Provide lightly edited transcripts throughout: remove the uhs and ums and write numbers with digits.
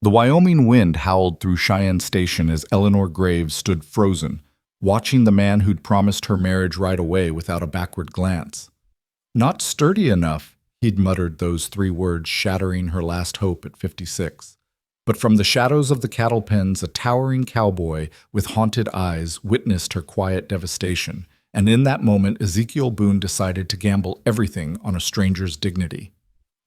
The Wyoming wind howled through Cheyenne Station as Eleanor Graves stood frozen, watching the man who'd promised her marriage right away without a backward glance. Not sturdy enough, he'd muttered those three words, shattering her last hope at 56. But from the shadows of the cattle pens, a towering cowboy with haunted eyes witnessed her quiet devastation, and in that moment Ezekiel Boone decided to gamble everything on a stranger's dignity.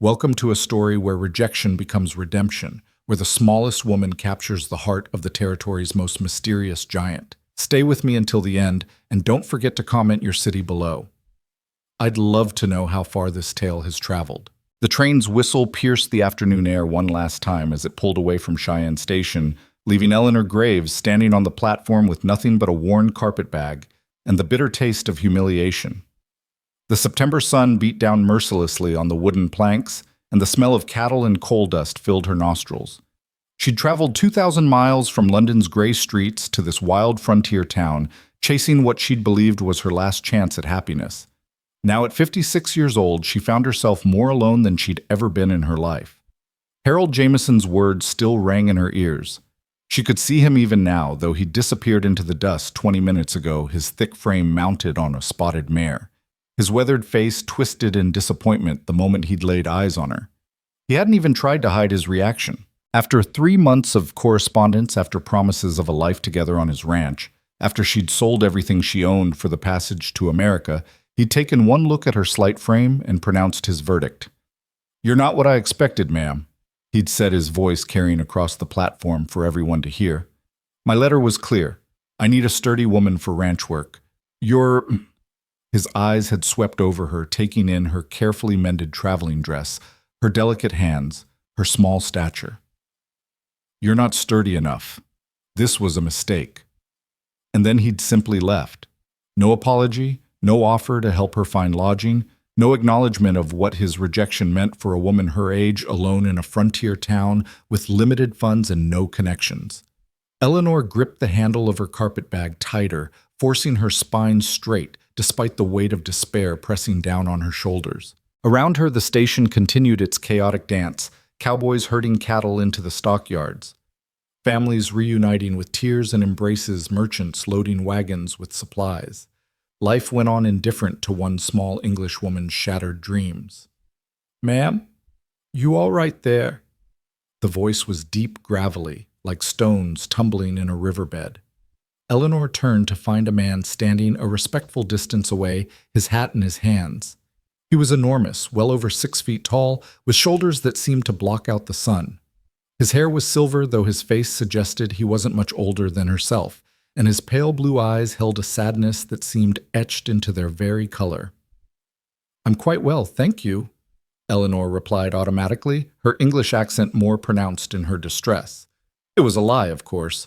Welcome to a story where rejection becomes redemption, where the smallest woman captures the heart of the territory's most mysterious giant. Stay with me until the end, and don't forget to comment your city below. I'd love to know how far this tale has traveled. The train's whistle pierced the afternoon air one last time as it pulled away from Cheyenne Station, leaving Eleanor Graves standing on the platform with nothing but a worn carpetbag and the bitter taste of humiliation. The September sun beat down mercilessly on the wooden planks, and the smell of cattle and coal dust filled her nostrils. She'd traveled 2,000 miles from London's gray streets to this wild frontier town, chasing what she'd believed was her last chance at happiness. Now at 56 years old, she found herself more alone than she'd ever been in her life. Harold Jamison's words still rang in her ears. She could see him even now, though he'd disappeared into the dust 20 minutes ago, his thick frame mounted on a spotted mare. His weathered face twisted in disappointment the moment he'd laid eyes on her. He hadn't even tried to hide his reaction. After 3 months of correspondence, after promises of a life together on his ranch, after she'd sold everything she owned for the passage to America, he'd taken one look at her slight frame and pronounced his verdict. "You're not what I expected, ma'am," he'd said, his voice carrying across the platform for everyone to hear. "My letter was clear. I need a sturdy woman for ranch work. You're—" His eyes had swept over her, taking in her carefully mended traveling dress, her delicate hands, her small stature. "You're not sturdy enough. This was a mistake." And then he'd simply left. No apology, no offer to help her find lodging, no acknowledgement of what his rejection meant for a woman her age alone in a frontier town with limited funds and no connections. Eleanor gripped the handle of her carpetbag tighter, forcing her spine straight, despite the weight of despair pressing down on her shoulders. Around her, the station continued its chaotic dance, cowboys herding cattle into the stockyards, families reuniting with tears and embraces, merchants loading wagons with supplies. Life went on indifferent to one small English woman's shattered dreams. "Ma'am, you all right there?" The voice was deep, gravelly, like stones tumbling in a riverbed. Eleanor turned to find a man standing a respectful distance away, his hat in his hands. He was enormous, well over 6 feet tall, with shoulders that seemed to block out the sun. His hair was silver, though his face suggested he wasn't much older than herself, and his pale blue eyes held a sadness that seemed etched into their very color. "I'm quite well, thank you," Eleanor replied automatically, her English accent more pronounced in her distress. It was a lie, of course.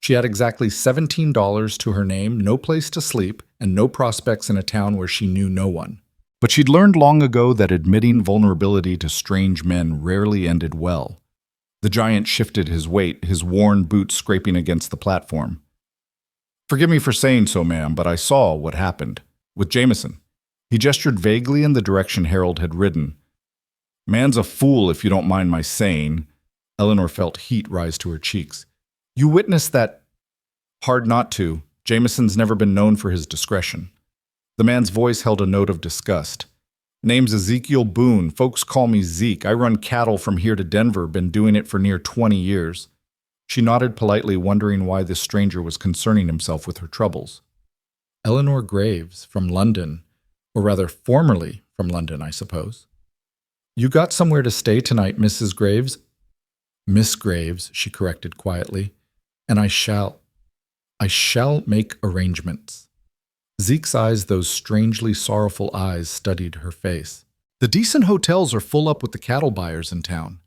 She had exactly $17 to her name, no place to sleep, and no prospects in a town where she knew no one. But she'd learned long ago that admitting vulnerability to strange men rarely ended well. The giant shifted his weight, his worn boots scraping against the platform. "Forgive me for saying so, ma'am, but I saw what happened. With Jamison." He gestured vaguely in the direction Harold had ridden. "Man's a fool, if you don't mind my saying." Eleanor felt heat rise to her cheeks. "You witnessed that—" "Hard not to. Jamison's never been known for his discretion." The man's voice held a note of disgust. "Name's Ezekiel Boone. Folks call me Zeke. I run cattle from here to Denver, been doing it for near 20 years. She nodded politely, wondering why this stranger was concerning himself with her troubles. "Eleanor Graves, from London, or rather formerly from London, I suppose. You got somewhere to stay tonight, Mrs. Graves?" "Miss Graves," she corrected quietly, "and I shall make arrangements." Zeke's eyes, those strangely sorrowful eyes, studied her face. "The decent hotels are full up with the cattle buyers in town.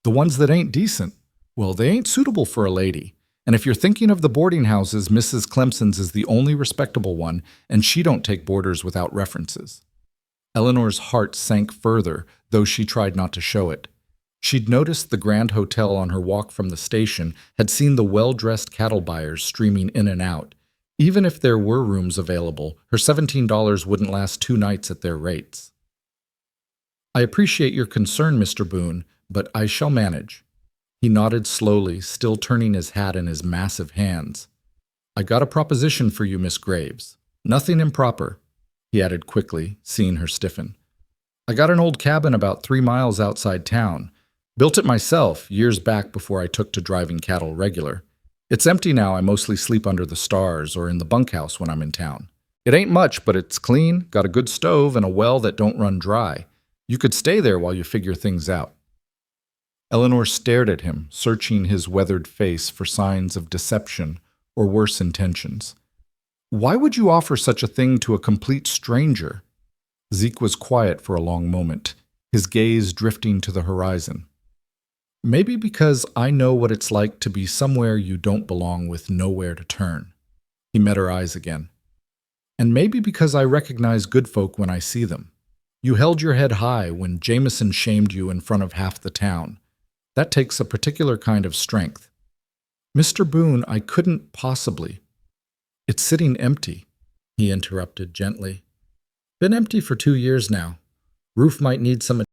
The ones that ain't decent, well, they ain't suitable for a lady. And if you're thinking of the boarding houses, Mrs. Clemson's is the only respectable one, and she don't take boarders without references." Eleanor's heart sank further, though she tried not to show it. She'd noticed the Grand Hotel on her walk from the station, had seen the well-dressed cattle buyers streaming in and out. Even if there were rooms available, her $17 wouldn't last 2 nights at their rates. "I appreciate your concern, Mr. Boone, but I shall manage." He nodded slowly, still turning his hat in his massive hands. I got a proposition for you, Miss Graves. Nothing improper, he added quickly, seeing her stiffen. I got an old cabin about 3 miles outside town. Built it myself years back before I took to driving cattle regular. It's empty now. I mostly sleep under the stars or in the bunkhouse when I'm in town. It ain't much, but it's clean, got a good stove, and a well that don't run dry. You could stay there while you figure things out. Eleanor stared at him, searching his weathered face for signs of deception or worse intentions. Why would you offer such a thing to a complete stranger? Zeke was quiet for a long moment, his gaze drifting to the horizon. Maybe because I know what it's like to be somewhere you don't belong with nowhere to turn. He met her eyes again. And maybe because I recognize good folk when I see them. You held your head high when Jameson shamed you in front of half the town. That takes a particular kind of strength. Mr. Boone, I couldn't possibly. It's sitting empty, he interrupted gently. Been empty for 2 years now. Roof might need some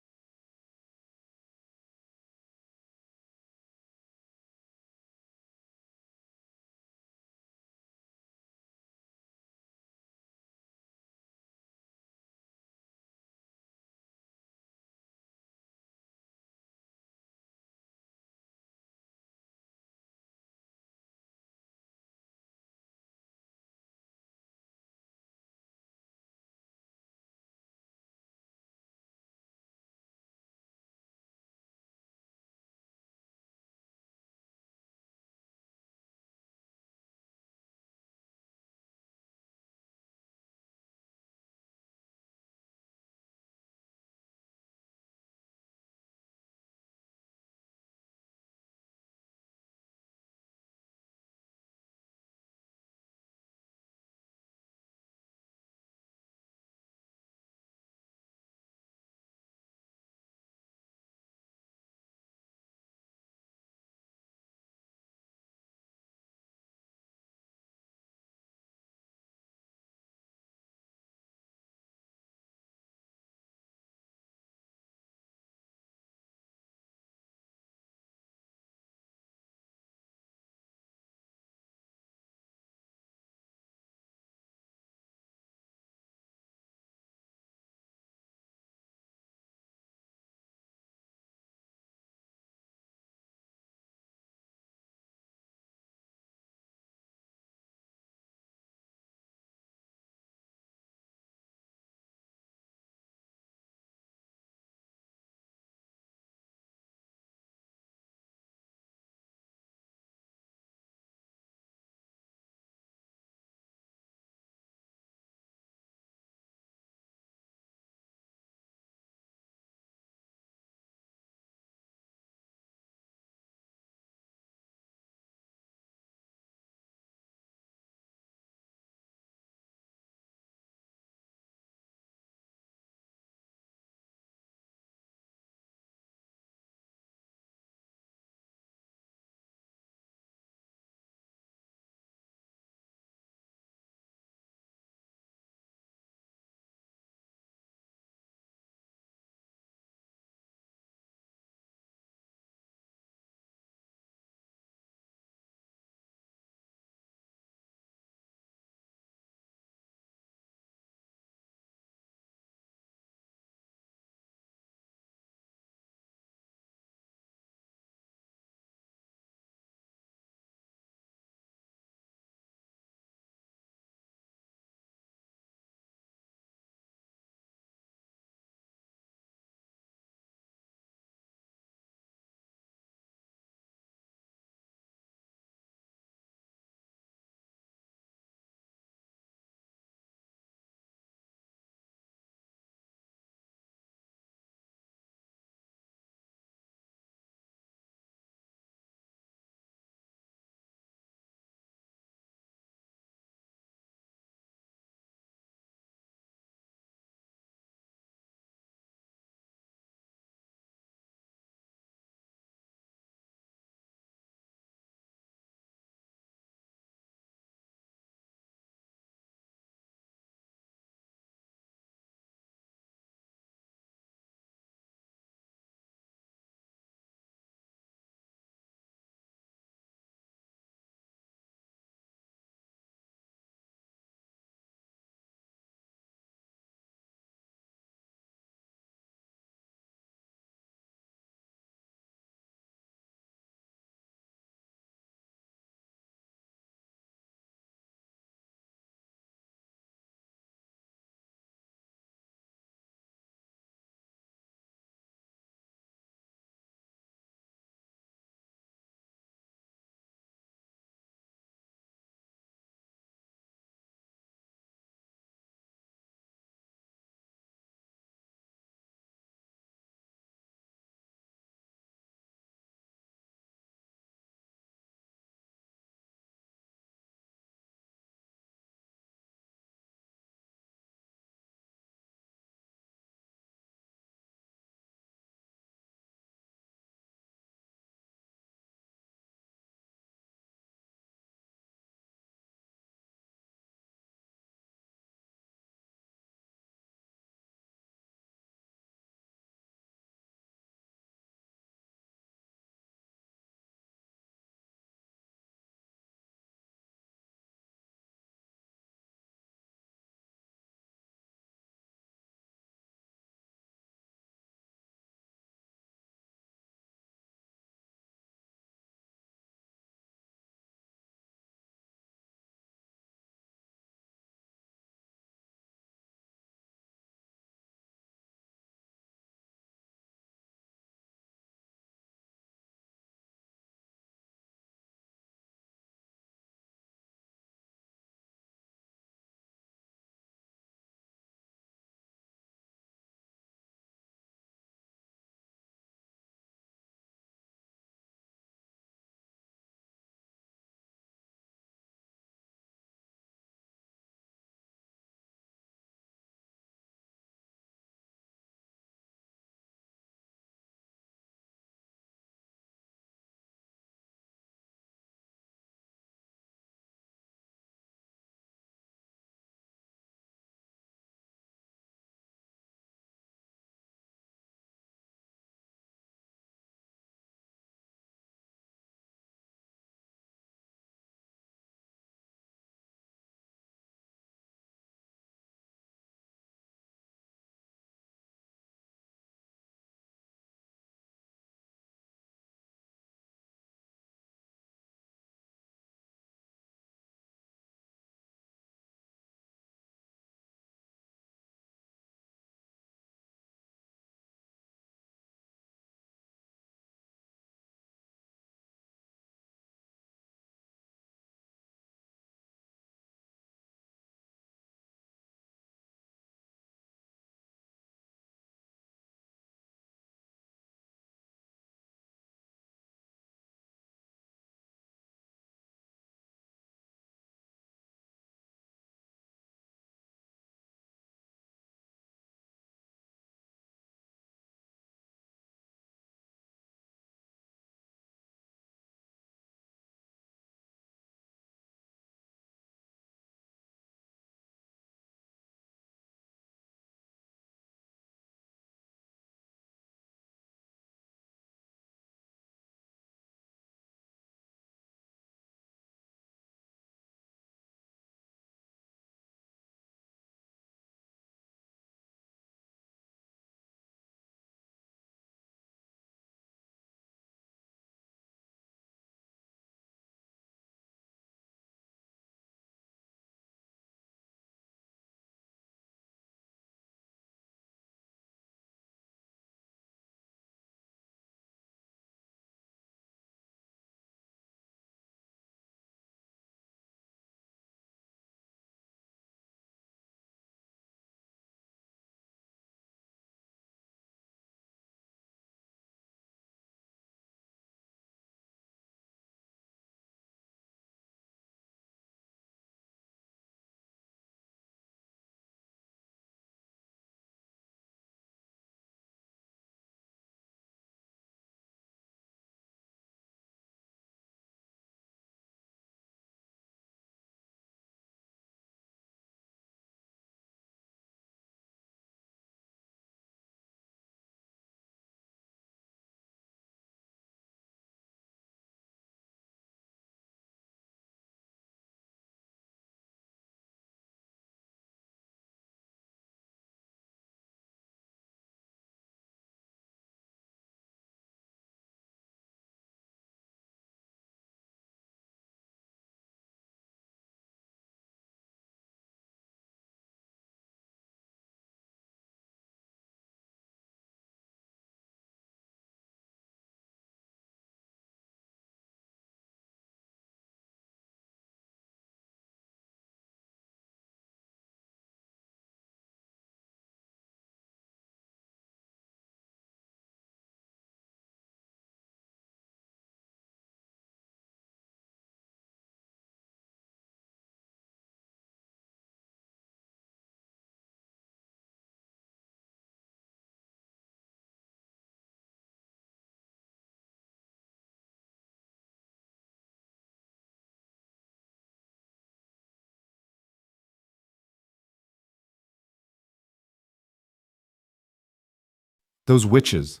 Those witches.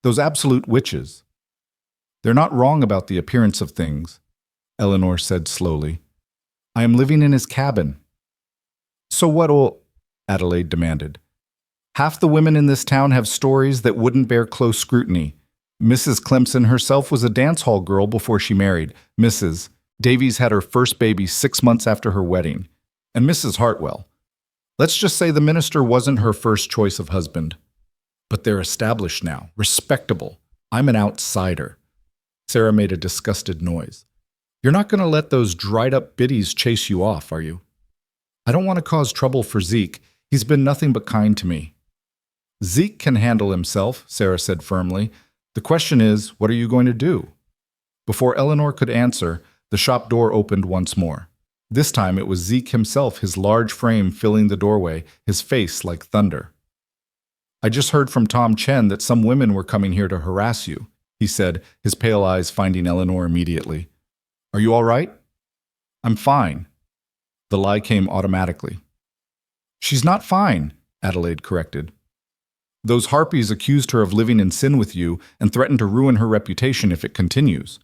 Those absolute witches. They're not wrong about the appearance of things, Eleanor said slowly. I am living in his cabin. So what'll... Adelaide demanded. Half the women in this town have stories that wouldn't bear close scrutiny. Mrs. Clemson herself was a dance hall girl before she married. Mrs. Davies had her first baby 6 months after her wedding. And Mrs. Hartwell. Let's just say the minister wasn't her first choice of husband. But they're established now, respectable. I'm an outsider. Sarah made a disgusted noise. You're not going to let those dried-up biddies chase you off, are you? I don't want to cause trouble for Zeke. He's been nothing but kind to me. Zeke can handle himself, Sarah said firmly. The question is, what are you going to do? Before Eleanor could answer, the shop door opened once more. This time it was Zeke himself, his large frame filling the doorway, his face like thunder. I just heard from Tom Chen that some women were coming here to harass you, he said, his pale eyes finding Eleanor immediately. Are you all right? I'm fine. The lie came automatically. She's not fine, Adelaide corrected. Those harpies accused her of living in sin with you and threatened to ruin her reputation if it continues.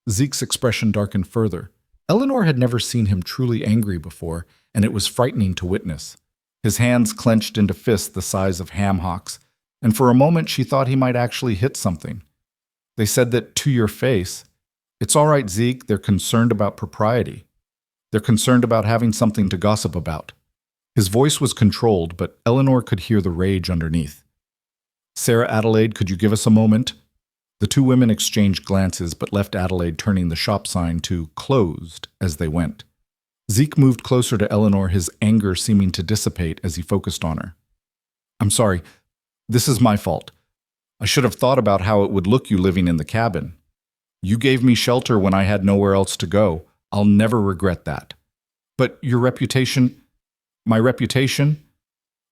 Zeke's expression darkened further. Eleanor had never seen him truly angry before, and it was frightening to witness. His hands clenched into fists the size of ham hocks, and for a moment she thought he might actually hit something. They said that to your face, it's all right, Zeke, they're concerned about propriety. They're concerned about having something to gossip about. His voice was controlled, but Eleanor could hear the rage underneath. Sarah Adelaide, could you give us a moment? The two women exchanged glances, but left Adelaide turning the shop sign to closed as they went. Zeke moved closer to Eleanor, his anger seeming to dissipate as he focused on her. I'm sorry. This is my fault. I should have thought about how it would look you living in the cabin. You gave me shelter when I had nowhere else to go. I'll never regret that. But your reputation... My reputation?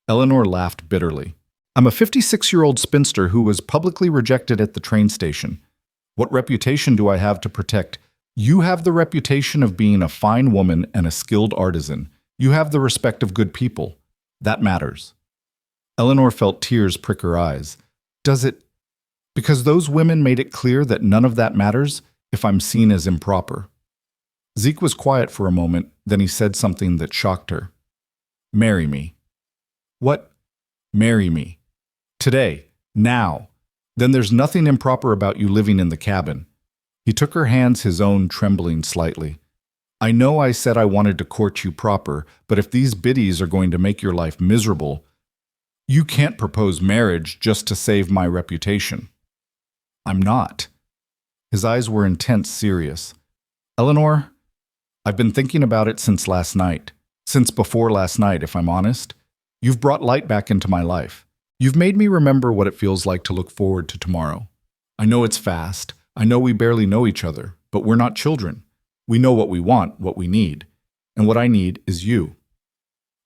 Eleanor laughed bitterly. I'm a 56-year-old spinster who was publicly rejected at the train station. What reputation do I have to protect? You have the reputation of being a fine woman and a skilled artisan. You have the respect of good people. That matters. Eleanor felt tears prick her eyes. Does it? Because those women made it clear that none of that matters if I'm seen as improper. Zeke was quiet for a moment, then he said something that shocked her. Marry me. What? Marry me. Today. Now. Then there's nothing improper about you living in the cabin. He took her hands, his own trembling slightly. I know I said I wanted to court you proper, but if these biddies are going to make your life miserable, you can't propose marriage just to save my reputation. I'm not. His eyes were intense, serious. Eleanor, I've been thinking about it since last night. Since before last night, if I'm honest. You've brought light back into my life. You've made me remember what it feels like to look forward to tomorrow. I know it's fast. I know we barely know each other, but we're not children. We know what we want, what we need. And what I need is you.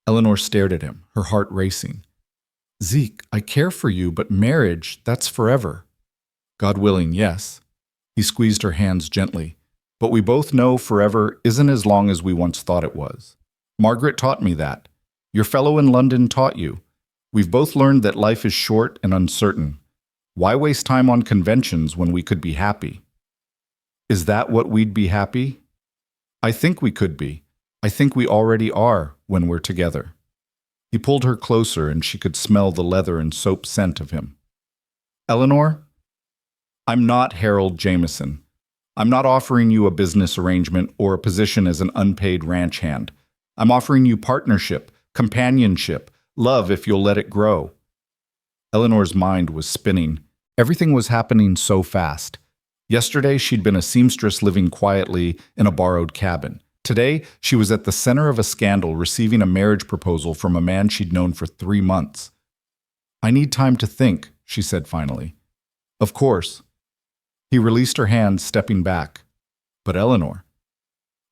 Eleanor stared at him, her heart racing. Zeke, I care for you, but marriage, that's forever. God willing, yes. He squeezed her hands gently. But we both know forever isn't as long as we once thought it was. Margaret taught me that. Your fellow in London taught you. We've both learned that life is short and uncertain. Why waste time on conventions when we could be happy? Is that what we'd be happy? I think we could be. I think we already are when we're together. He pulled her closer and she could smell the leather and soap scent of him. Eleanor, I'm not Harold Jameson. I'm not offering you a business arrangement or a position as an unpaid ranch hand. I'm offering you partnership, companionship, love if you'll let it grow. Eleanor's mind was spinning. Everything was happening so fast. Yesterday, she'd been a seamstress living quietly in a borrowed cabin. Today, she was at the center of a scandal, receiving a marriage proposal from a man she'd known for 3 months. I need time to think, she said finally. Of course. He released her hand, stepping back. But Eleanor,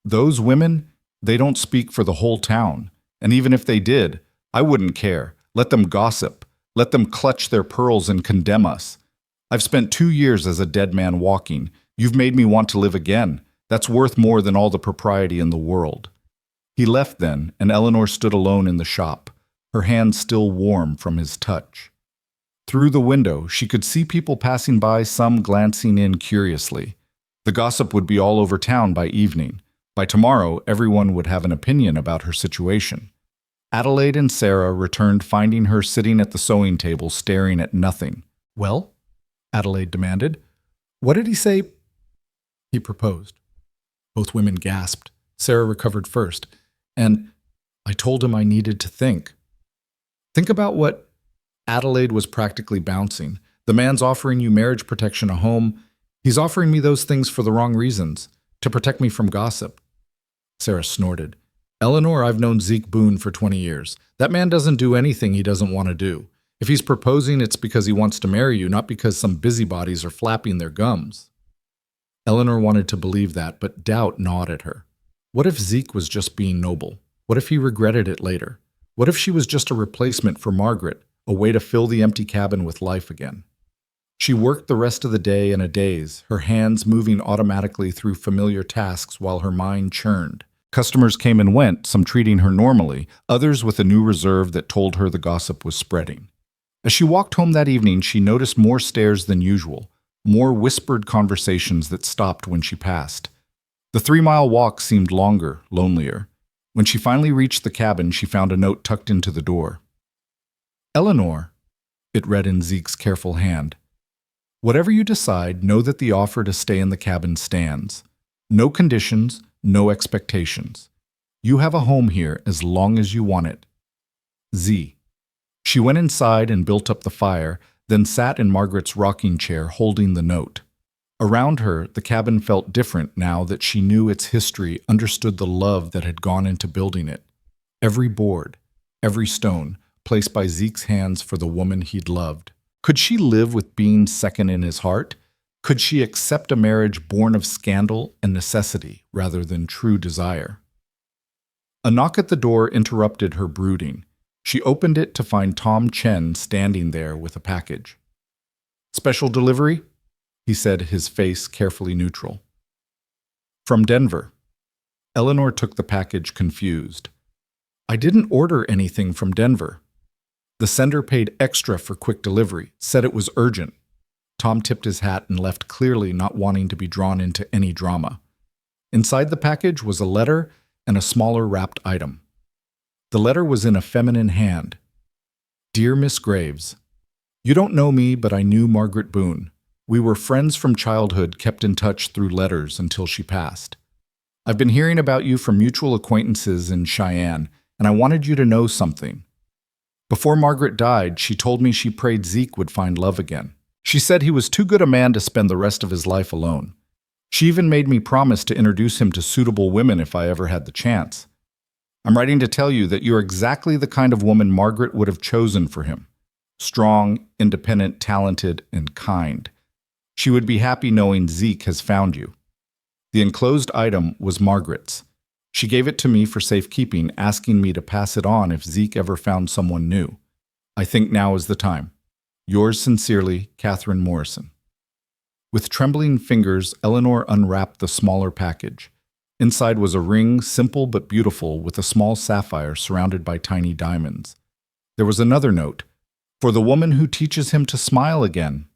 those women, they don't speak for the whole town. And even if they did, I wouldn't care. Let them gossip. Let them clutch their pearls and condemn us. I've spent 2 years as a dead man walking. You've made me want to live again. That's worth more than all the propriety in the world. He left then, and Eleanor stood alone in the shop, her hands still warm from his touch. Through the window, she could see people passing by, some glancing in curiously. The gossip would be all over town by evening. By tomorrow, everyone would have an opinion about her situation. Adelaide and Sarah returned, finding her sitting at the sewing table staring at nothing. "Well?" Adelaide demanded. "What did he say?" "He proposed." Both women gasped. Sarah recovered first. "And I told him I needed to think." "Think about what—" Adelaide was practically bouncing. "The man's offering you marriage protection, a home. He's offering me those things for the wrong reasons, to protect me from gossip." Sarah snorted. "Eleanor, I've known Zeke Boone for 20 years. That man doesn't do anything he doesn't want to do. If he's proposing, it's because he wants to marry you, not because some busybodies are flapping their gums." Eleanor wanted to believe that, but doubt gnawed at her. What if Zeke was just being noble? What if he regretted it later? What if she was just a replacement for Margaret, a way to fill the empty cabin with life again? She worked the rest of the day in a daze, her hands moving automatically through familiar tasks while her mind churned. Customers came and went, some treating her normally, others with a new reserve that told her the gossip was spreading. As she walked home that evening, she noticed more stares than usual, more whispered conversations that stopped when she passed. The 3-mile walk seemed longer, lonelier. When she finally reached the cabin, she found a note tucked into the door. "Eleanor," it read in Zeke's careful hand. "Whatever you decide, know that the offer to stay in the cabin stands. No conditions, no expectations. You have a home here as long as you want it. Z." She went inside and built up the fire, then sat in Margaret's rocking chair holding the note. Around her, the cabin felt different now that she knew its history, understood the love that had gone into building it. Every board, every stone, placed by Zeke's hands for the woman he'd loved. Could she live with being second in his heart? Could she accept a marriage born of scandal and necessity rather than true desire? A knock at the door interrupted her brooding. She opened it to find Tom Chen standing there with a package. "Special delivery?" he said, his face carefully neutral. "From Denver." Eleanor took the package, confused. "I didn't order anything from Denver." The sender paid extra for quick delivery, said it was urgent. Tom tipped his hat and left, clearly not wanting to be drawn into any drama. Inside the package was a letter and a smaller wrapped item. The letter was in a feminine hand. "Dear Miss Graves, you don't know me, but I knew Margaret Boone. We were friends from childhood, kept in touch through letters until she passed. I've been hearing about you from mutual acquaintances in Cheyenne, and I wanted you to know something. Before Margaret died, she told me she prayed Zeke would find love again. She said he was too good a man to spend the rest of his life alone. She even made me promise to introduce him to suitable women if I ever had the chance. I'm writing to tell you that you're exactly the kind of woman Margaret would have chosen for him. Strong, independent, talented, and kind. She would be happy knowing Zeke has found you." The enclosed item was Margaret's. She gave it to me for safekeeping, asking me to pass it on if Zeke ever found someone new. I think now is the time. Yours sincerely, Catherine Morrison. With trembling fingers, Eleanor unwrapped the smaller package. Inside was a ring, simple but beautiful, with a small sapphire surrounded by tiny diamonds. There was another note. "For the woman who teaches him to smile again.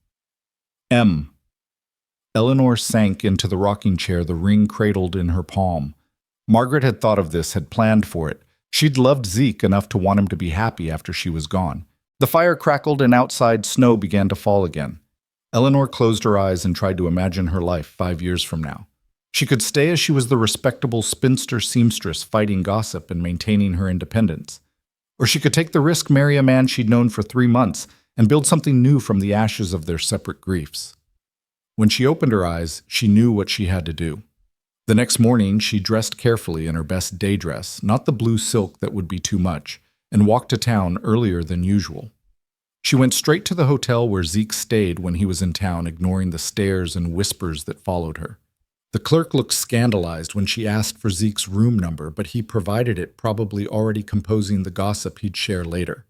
M." Eleanor sank into the rocking chair, the ring cradled in her palm. Margaret had thought of this, had planned for it. She'd loved Zeke enough to want him to be happy after she was gone. The fire crackled and outside snow began to fall again. Eleanor closed her eyes and tried to imagine her life 5 years from now. She could stay as she was the respectable spinster seamstress fighting gossip and maintaining her independence. Or she could take the risk, marry a man she'd known for 3 months, and build something new from the ashes of their separate griefs. When she opened her eyes, she knew what she had to do. The next morning, she dressed carefully in her best day dress, not the blue silk that would be too much, and walked to town earlier than usual. She went straight to the hotel where Zeke stayed when he was in town, ignoring the stares and whispers that followed her. The clerk looked scandalized when she asked for Zeke's room number, but he provided it, probably already composing the gossip he'd share later.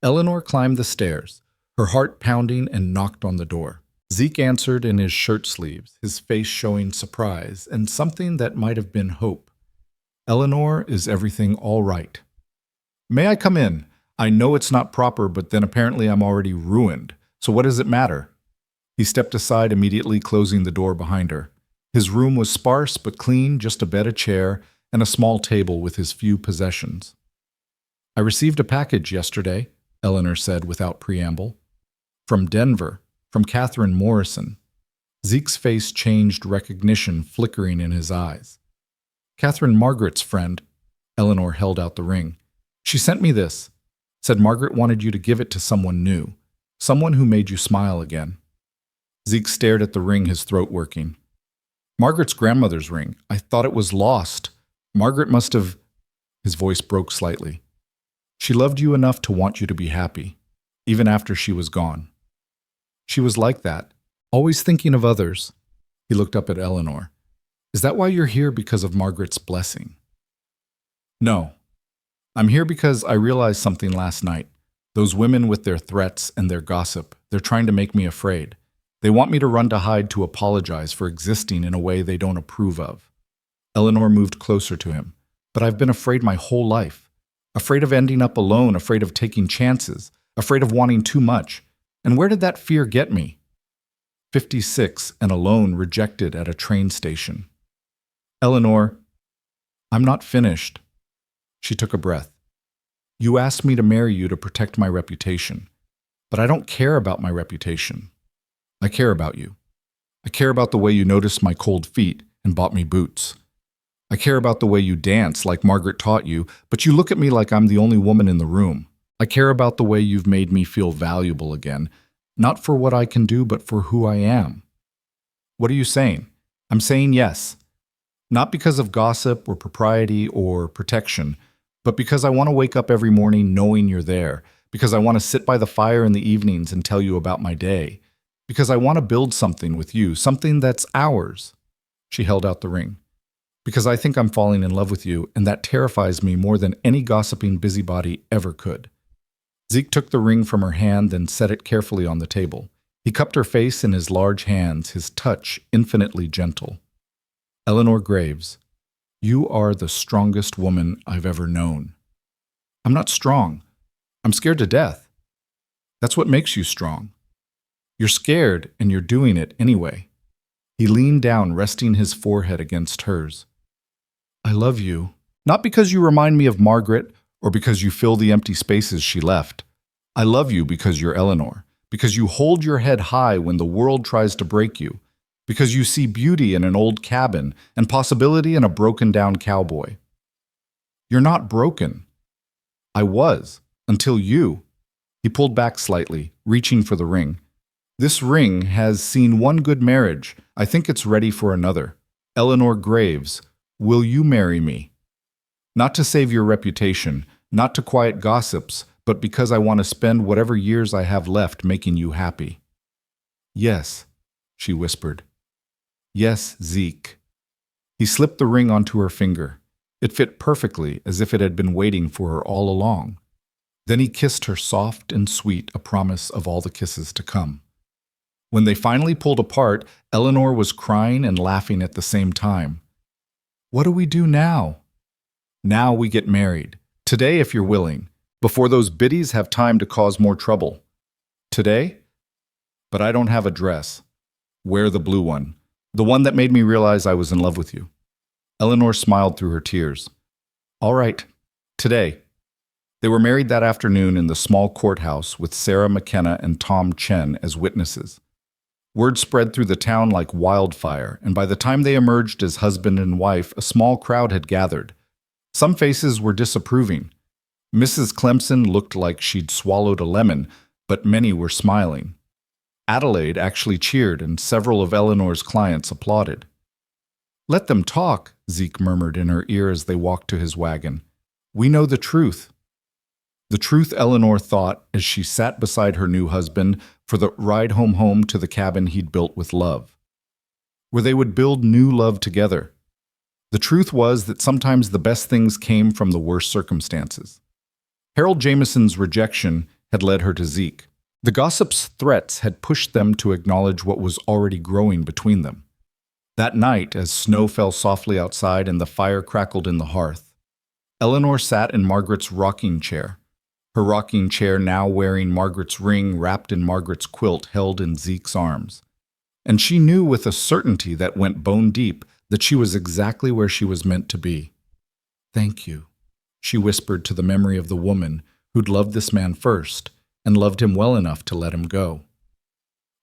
Eleanor climbed the stairs, her heart pounding, and knocked on the door. Zeke answered in his shirt sleeves, his face showing surprise and something that might have been hope. "Eleanor, is everything all right?" "May I come in? I know it's not proper, but then apparently I'm already ruined. So what does it matter? He stepped aside, immediately closing the door behind her. His room was sparse but clean, just a bed, a chair, and a small table with his few possessions. I received a package yesterday, Eleanor said without preamble. From Denver, from Catherine Morrison. Zeke's face changed, recognition flickering in his eyes. Catherine, Margaret's friend. Eleanor held out the ring. She sent me this. Said Margaret wanted you to give it to someone new. Someone who made you smile again. Zeke stared at the ring, his throat working. Margaret's grandmother's ring. I thought it was lost. Margaret must have... His voice broke slightly. She loved you enough to want you to be happy, even after she was gone. She was like that, always thinking of others. He looked up at Eleanor. Is that why you're here, because of Margaret's blessing? No. I'm here because I realized something last night. Those women with their threats and their gossip, they're trying to make me afraid. They want me to run to hide, to apologize for existing in a way they don't approve of. Eleanor moved closer to him. But I've been afraid my whole life. Afraid of ending up alone, afraid of taking chances, afraid of wanting too much. And where did that fear get me? 56 and alone, rejected at a train station. Eleanor, I'm not finished. She took a breath. You asked me to marry you to protect my reputation. But I don't care about my reputation. I care about you. I care about the way you noticed my cold feet and bought me boots. I care about the way you dance like Margaret taught you, but you look at me like I'm the only woman in the room. I care about the way you've made me feel valuable again, not for what I can do, but for who I am. What are you saying? I'm saying yes. Not because of gossip or propriety or protection, but because I want to wake up every morning knowing you're there, because I want to sit by the fire in the evenings and tell you about my day, because I want to build something with you, something that's ours. She held out the ring. Because I think I'm falling in love with you, and that terrifies me more than any gossiping busybody ever could. Zeke took the ring from her hand and set it carefully on the table. He cupped her face in his large hands, his touch infinitely gentle. Eleanor Graves, you are the strongest woman I've ever known. I'm not strong. I'm scared to death. That's what makes you strong. You're scared, and you're doing it anyway. He leaned down, resting his forehead against hers. I love you, not because you remind me of Margaret or because you fill the empty spaces she left. I love you because you're Eleanor, because you hold your head high when the world tries to break you, because you see beauty in an old cabin and possibility in a broken-down cowboy. You're not broken. I was, until you. He pulled back slightly, reaching for the ring. This ring has seen one good marriage. I think it's ready for another. Eleanor Graves, will you marry me? Not to save your reputation, not to quiet gossips, but because I want to spend whatever years I have left making you happy. Yes, she whispered. Yes, Zeke. He slipped the ring onto her finger. It fit perfectly, as if it had been waiting for her all along. Then he kissed her soft and sweet, a promise of all the kisses to come. When they finally pulled apart, Eleanor was crying and laughing at the same time. What do we do now? Now we get married. Today, if you're willing, before those biddies have time to cause more trouble. Today? But I don't have a dress. Wear the blue one. The one that made me realize I was in love with you. Eleanor smiled through her tears. All right, today. They were married that afternoon in the small courthouse with Sarah McKenna and Tom Chen as witnesses. Word spread through the town like wildfire, and by the time they emerged as husband and wife, a small crowd had gathered. Some faces were disapproving. Mrs. Clemson looked like she'd swallowed a lemon, but many were smiling. Adelaide actually cheered, and several of Eleanor's clients applauded. Let them talk, Zeke murmured in her ear as they walked to his wagon. We know the truth. The truth, Eleanor thought, as she sat beside her new husband for the ride home to the cabin he'd built with love, where they would build new love together. The truth was that sometimes the best things came from the worst circumstances. Harold Jameson's rejection had led her to Zeke. The gossip's threats had pushed them to acknowledge what was already growing between them. That night, as snow fell softly outside and the fire crackled in the hearth, Eleanor sat in Margaret's rocking chair. her rocking chair now wearing Margaret's ring wrapped in Margaret's quilt held in Zeke's arms. And she knew with a certainty that went bone deep that she was exactly where she was meant to be. "Thank you," she whispered to the memory of the woman who'd loved this man first and loved him well enough to let him go.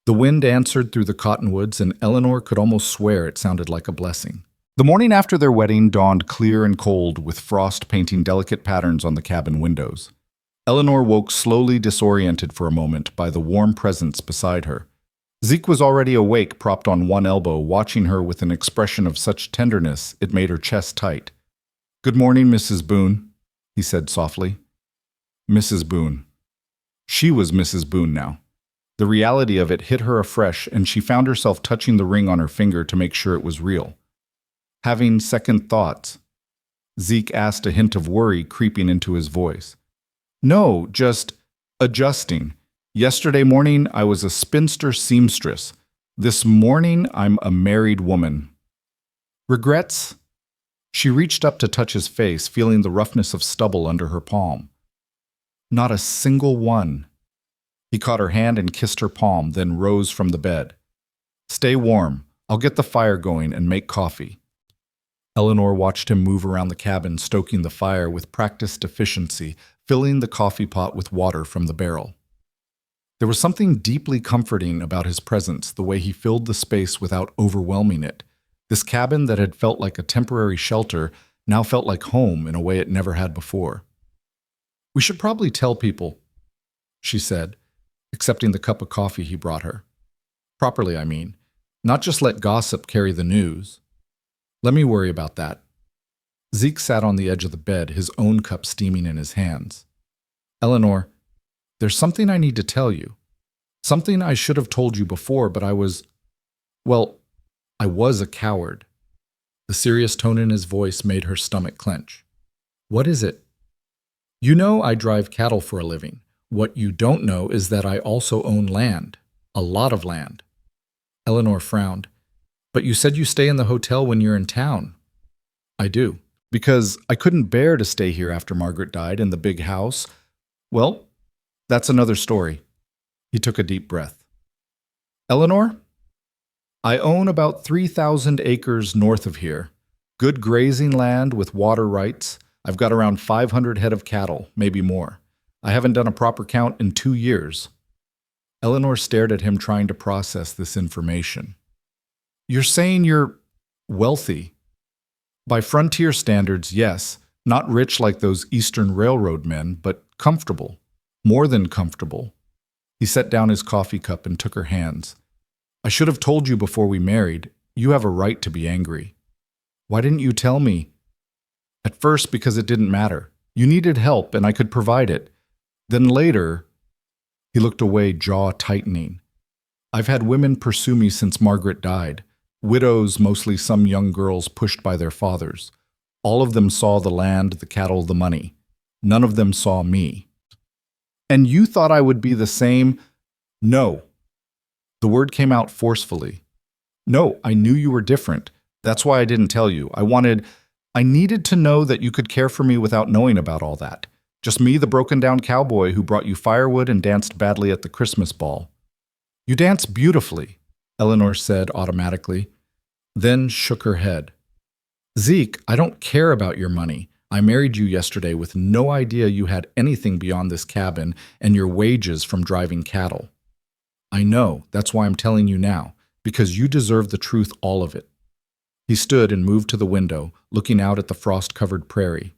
The wind answered through the cottonwoods, and Eleanor could almost swear it sounded like a blessing. The morning after their wedding dawned clear and cold, with frost painting delicate patterns on the cabin windows. Eleanor woke slowly, disoriented for a moment by the warm presence beside her. Zeke was already awake, propped on one elbow, watching her with an expression of such tenderness it made her chest tight. "Good morning, Mrs. Boone," he said softly. Mrs. Boone. She was Mrs. Boone now. The reality of it hit her afresh, and she found herself touching the ring on her finger to make sure it was real. Having second thoughts, Zeke asked, a hint of worry creeping into his voice. "No, just adjusting. Yesterday morning, I was a spinster seamstress. This morning, I'm a married woman." "Regrets?" She reached up to touch his face, feeling the roughness of stubble under her palm. "Not a single one." He caught her hand and kissed her palm, then rose from the bed. "Stay warm. I'll get the fire going and make coffee." Eleanor watched him move around the cabin, stoking the fire with practiced efficiency, filling the coffee pot with water from the barrel. There was something deeply comforting about his presence, the way he filled the space without overwhelming it. This cabin that had felt like a temporary shelter now felt like home in a way it never had before. "We should probably tell people," she said, accepting the cup of coffee he brought her. "Properly, I mean. Not just let gossip carry the news. Let me worry about that." Zeke sat on the edge of the bed, his own cup steaming in his hands. "Eleanor, there's something I need to tell you. Something I should have told you before, but I was a coward." The serious tone in his voice made her stomach clench. "What is it?" "You know I drive cattle for a living. What you don't know is that I also own land. A lot of land." Eleanor frowned. "But you said you stay in the hotel when you're in town." "I do. Because I couldn't bear to stay here after Margaret died in the big house. Well, that's another story." He took a deep breath. "Eleanor, I own about 3,000 acres north of here. Good grazing land with water rights. I've got around 500 head of cattle, maybe more. I haven't done a proper count in 2 years. Eleanor stared at him, trying to process this information. "You're saying you're wealthy?" "By frontier standards, yes. Not rich like those Eastern Railroad men, but comfortable. More than comfortable." He set down his coffee cup and took her hands. "I should have told you before we married. You have a right to be angry." "Why didn't you tell me?" "At first, because it didn't matter. You needed help, and I could provide it. Then later," he looked away, jaw tightening. "I've had women pursue me since Margaret died. Widows, mostly some young girls pushed by their fathers. All of them saw the land, the cattle, the money. None of them saw me." "And you thought I would be the same?" "No." The word came out forcefully. "No, I knew you were different. That's why I didn't tell you. I needed to know that you could care for me without knowing about all that. Just me, the broken-down cowboy who brought you firewood and danced badly at the Christmas ball." "You dance beautifully," Eleanor said automatically, then shook her head. "Zeke, I don't care about your money. I married you yesterday with no idea you had anything beyond this cabin and your wages from driving cattle. I know, that's why I'm telling you now, because you deserve the truth, all of it." He stood and moved to the window, looking out at the frost-covered prairie.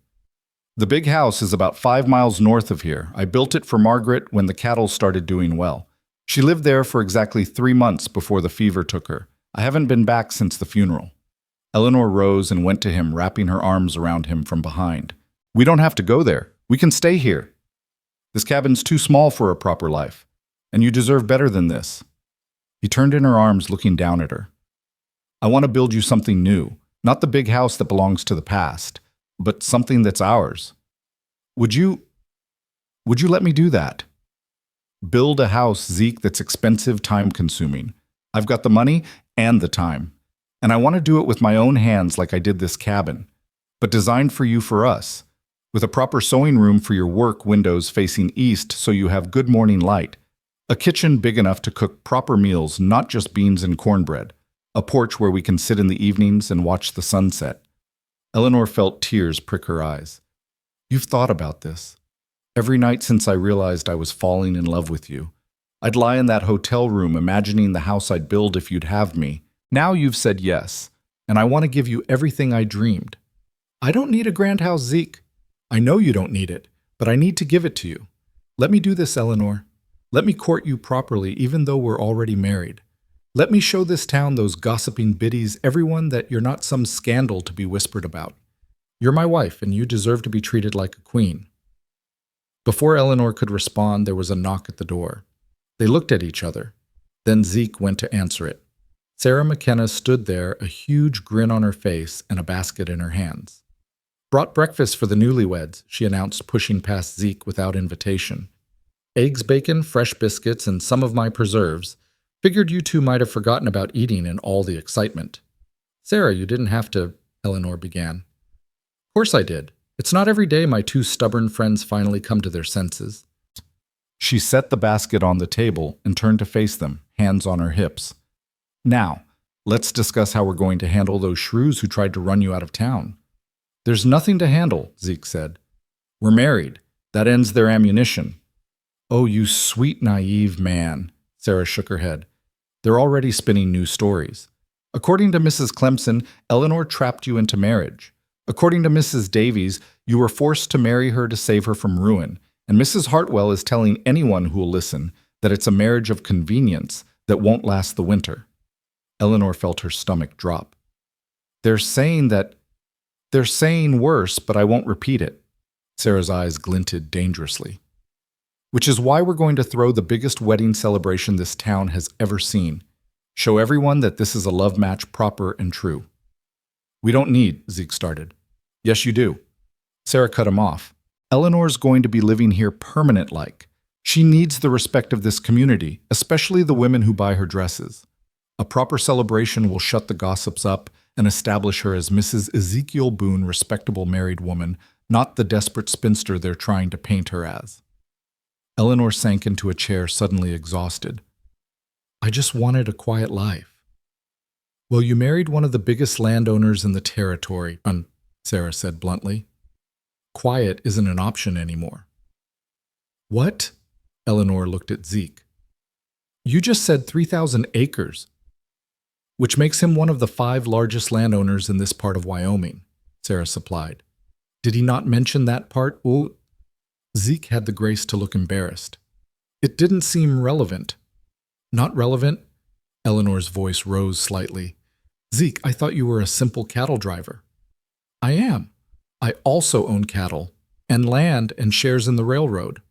"The big house is about 5 miles north of here. I built it for Margaret when the cattle started doing well. She lived there for exactly 3 months before the fever took her. I haven't been back since the funeral." Eleanor rose and went to him, wrapping her arms around him from behind. "We don't have to go there. We can stay here. This cabin's too small for a proper life, and you deserve better than this." He turned in her arms, looking down at her. "I want to build you something new, not the big house that belongs to the past, but something that's ours. Would you let me do that?" "Build a house, Zeke, that's expensive, time-consuming. I've got the money and the time. And I want to do it with my own hands like I did this cabin, but designed for you, for us. with a proper sewing room for your work windows facing east so you have good morning light, a kitchen big enough to cook proper meals, not just beans and cornbread, a porch where we can sit in the evenings and watch the sunset. Eleanor felt tears prick her eyes. You've thought about this. Every night since I realized I was falling in love with you. I'd lie in that hotel room imagining the house I'd build if you'd have me. Now you've said yes, and I want to give you everything I dreamed. I don't need a grand house, Zeke. I know you don't need it, but I need to give it to you. Let me do this, Eleanor. Let me court you properly, even though we're already married. Let me show this town, those gossiping biddies, everyone, that you're not some scandal to be whispered about. You're my wife, and you deserve to be treated like a queen. Before Eleanor could respond, there was a knock at the door. They looked at each other. Then Zeke went to answer it. Sarah McKenna stood there, a huge grin on her face and a basket in her hands. Brought breakfast for the newlyweds, she announced, pushing past Zeke without invitation. Eggs, bacon, fresh biscuits, and some of my preserves. Figured you two might have forgotten about eating in all the excitement. Sarah, you didn't have to, Eleanor began. Of course I did. It's not every day my two stubborn friends finally come to their senses. She set the basket on the table and turned to face them, hands on her hips. Now, let's discuss how we're going to handle those shrews who tried to run you out of town. There's nothing to handle, Zeke said. We're married. That ends their ammunition. Oh, you sweet, naive man, Sarah shook her head. They're already spinning new stories. According to Mrs. Clemson, Eleanor trapped you into marriage. According to Mrs. Davies, you were forced to marry her to save her from ruin, and Mrs. Hartwell is telling anyone who will listen that it's a marriage of convenience that won't last the winter. Eleanor felt her stomach drop. They're saying worse, but I won't repeat it. Sarah's eyes glinted dangerously. Which is why we're going to throw the biggest wedding celebration this town has ever seen. Show everyone that this is a love match proper and true. We don't need, Zeke started. Yes, you do. Sarah cut him off. Eleanor's going to be living here permanent-like. She needs the respect of this community, especially the women who buy her dresses. A proper celebration will shut the gossips up and establish her as Mrs. Ezekiel Boone, respectable married woman, not the desperate spinster they're trying to paint her as. Eleanor sank into a chair, suddenly exhausted. I just wanted a quiet life. Well, you married one of the biggest landowners in the territory, Sarah said bluntly. Quiet isn't an option anymore. What? Eleanor looked at Zeke. You just said 3,000 acres, which makes him one of the 5 largest landowners in this part of Wyoming, Sarah supplied. Did he not mention that part? Oh, Zeke had the grace to look embarrassed. It didn't seem relevant. Not relevant? Eleanor's voice rose slightly. Zeke, I thought you were a simple cattle driver. I am. I also own cattle, and land and shares in the railroad.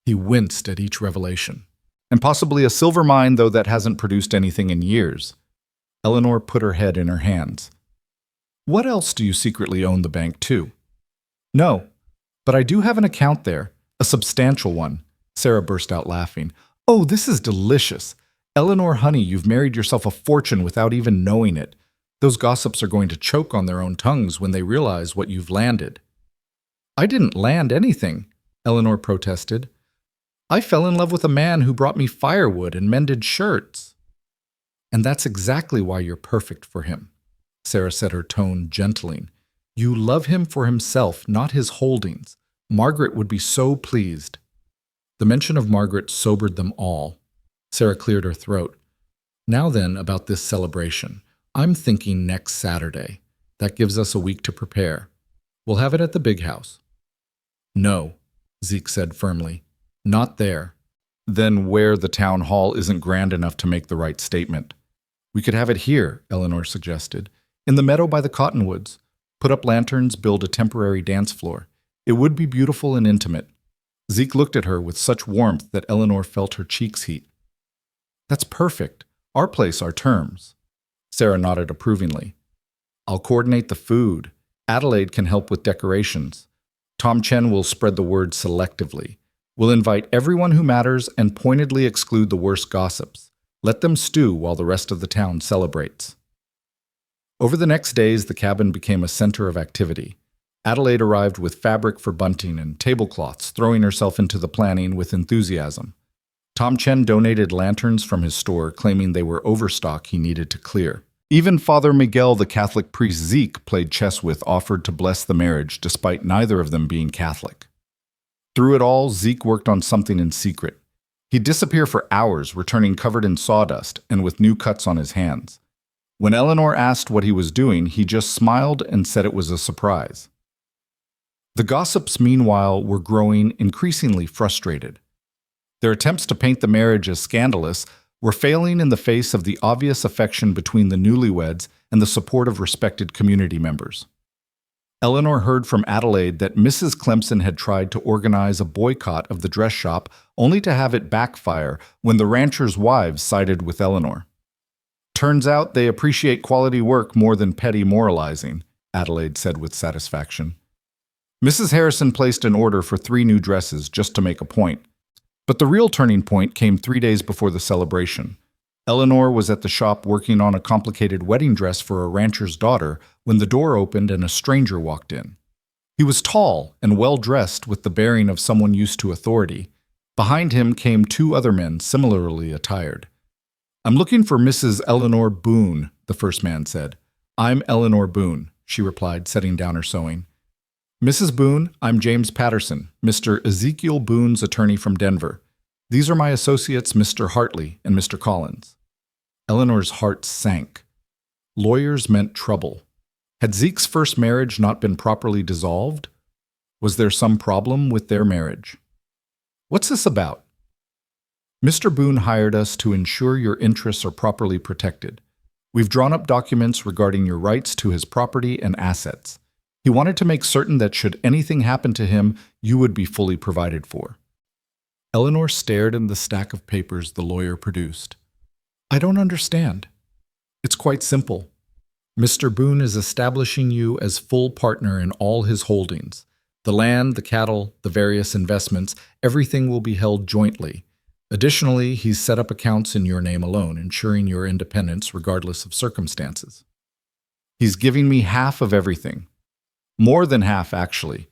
He winced at each revelation. And possibly a silver mine, though that hasn't produced anything in years. Eleanor put her head in her hands. What else do you secretly own the bank too? No, but I do have an account there, a substantial one. Sarah burst out laughing. Oh, this is delicious. Eleanor, honey, you've married yourself a fortune without even knowing it. Those gossips are going to choke on their own tongues when they realize what you've landed. I didn't land anything, Eleanor protested. I fell in love with a man who brought me firewood and mended shirts. And that's exactly why you're perfect for him, Sarah said, her tone gentling. You love him for himself, not his holdings. Margaret would be so pleased. The mention of Margaret sobered them all. Sarah cleared her throat. Now then, about this celebration. I'm thinking next Saturday. That gives us a week to prepare. We'll have it at the big house. No, Zeke said firmly. Not there. Then where the town hall isn't grand enough to make the right statement. We could have it here, Eleanor suggested. In the meadow by the cottonwoods. Put up lanterns, build a temporary dance floor. It would be beautiful and intimate. Zeke looked at her with such warmth that Eleanor felt her cheeks heat. That's perfect. Our place, our terms. Sarah nodded approvingly. I'll coordinate the food. Adelaide can help with decorations. Tom Chen will spread the word selectively. We'll invite everyone who matters and pointedly exclude the worst gossips. Let them stew while the rest of the town celebrates. Over the next days, the cabin became a center of activity. Adelaide arrived with fabric for bunting and tablecloths, throwing herself into the planning with enthusiasm. Tom Chen donated lanterns from his store, claiming they were overstock he needed to clear. Even Father Miguel, the Catholic priest Zeke played chess with, offered to bless the marriage, despite neither of them being Catholic. Through it all, Zeke worked on something in secret. He'd disappear for hours, returning covered in sawdust and with new cuts on his hands. When Eleanor asked what he was doing, he just smiled and said it was a surprise. The gossips, meanwhile, were growing increasingly frustrated. Their attempts to paint the marriage as scandalous were failing in the face of the obvious affection between the newlyweds and the support of respected community members. Eleanor heard from Adelaide that Mrs. Clemson had tried to organize a boycott of the dress shop, only to have it backfire when the ranchers' wives sided with Eleanor. "Turns out they appreciate quality work more than petty moralizing," Adelaide said with satisfaction. Mrs. Harrison placed an order for 3 new dresses just to make a point. But the real turning point came 3 days before the celebration. Eleanor was at the shop working on a complicated wedding dress for a rancher's daughter when the door opened and a stranger walked in. He was tall and well-dressed with the bearing of someone used to authority. Behind him came 2 other men similarly attired. "I'm looking for Mrs. Eleanor Boone," the first man said. "I'm Eleanor Boone," she replied, setting down her sewing. "Mrs. Boone, I'm James Patterson, Mr. Ezekiel Boone's attorney from Denver. These are my associates, Mr. Hartley and Mr. Collins." Eleanor's heart sank. Lawyers meant trouble. Had Zeke's first marriage not been properly dissolved? Was there some problem with their marriage? "What's this about?" "Mr. Boone hired us to ensure your interests are properly protected. We've drawn up documents regarding your rights to his property and assets. He wanted to make certain that should anything happen to him, you would be fully provided for." Eleanor stared in the stack of papers the lawyer produced. "I don't understand." "It's quite simple. Mr. Boone is establishing you as full partner in all his holdings. The land, the cattle, the various investments, everything will be held jointly. Additionally, he's set up accounts in your name alone, ensuring your independence regardless of circumstances. He's giving me half of everything. More than half, actually.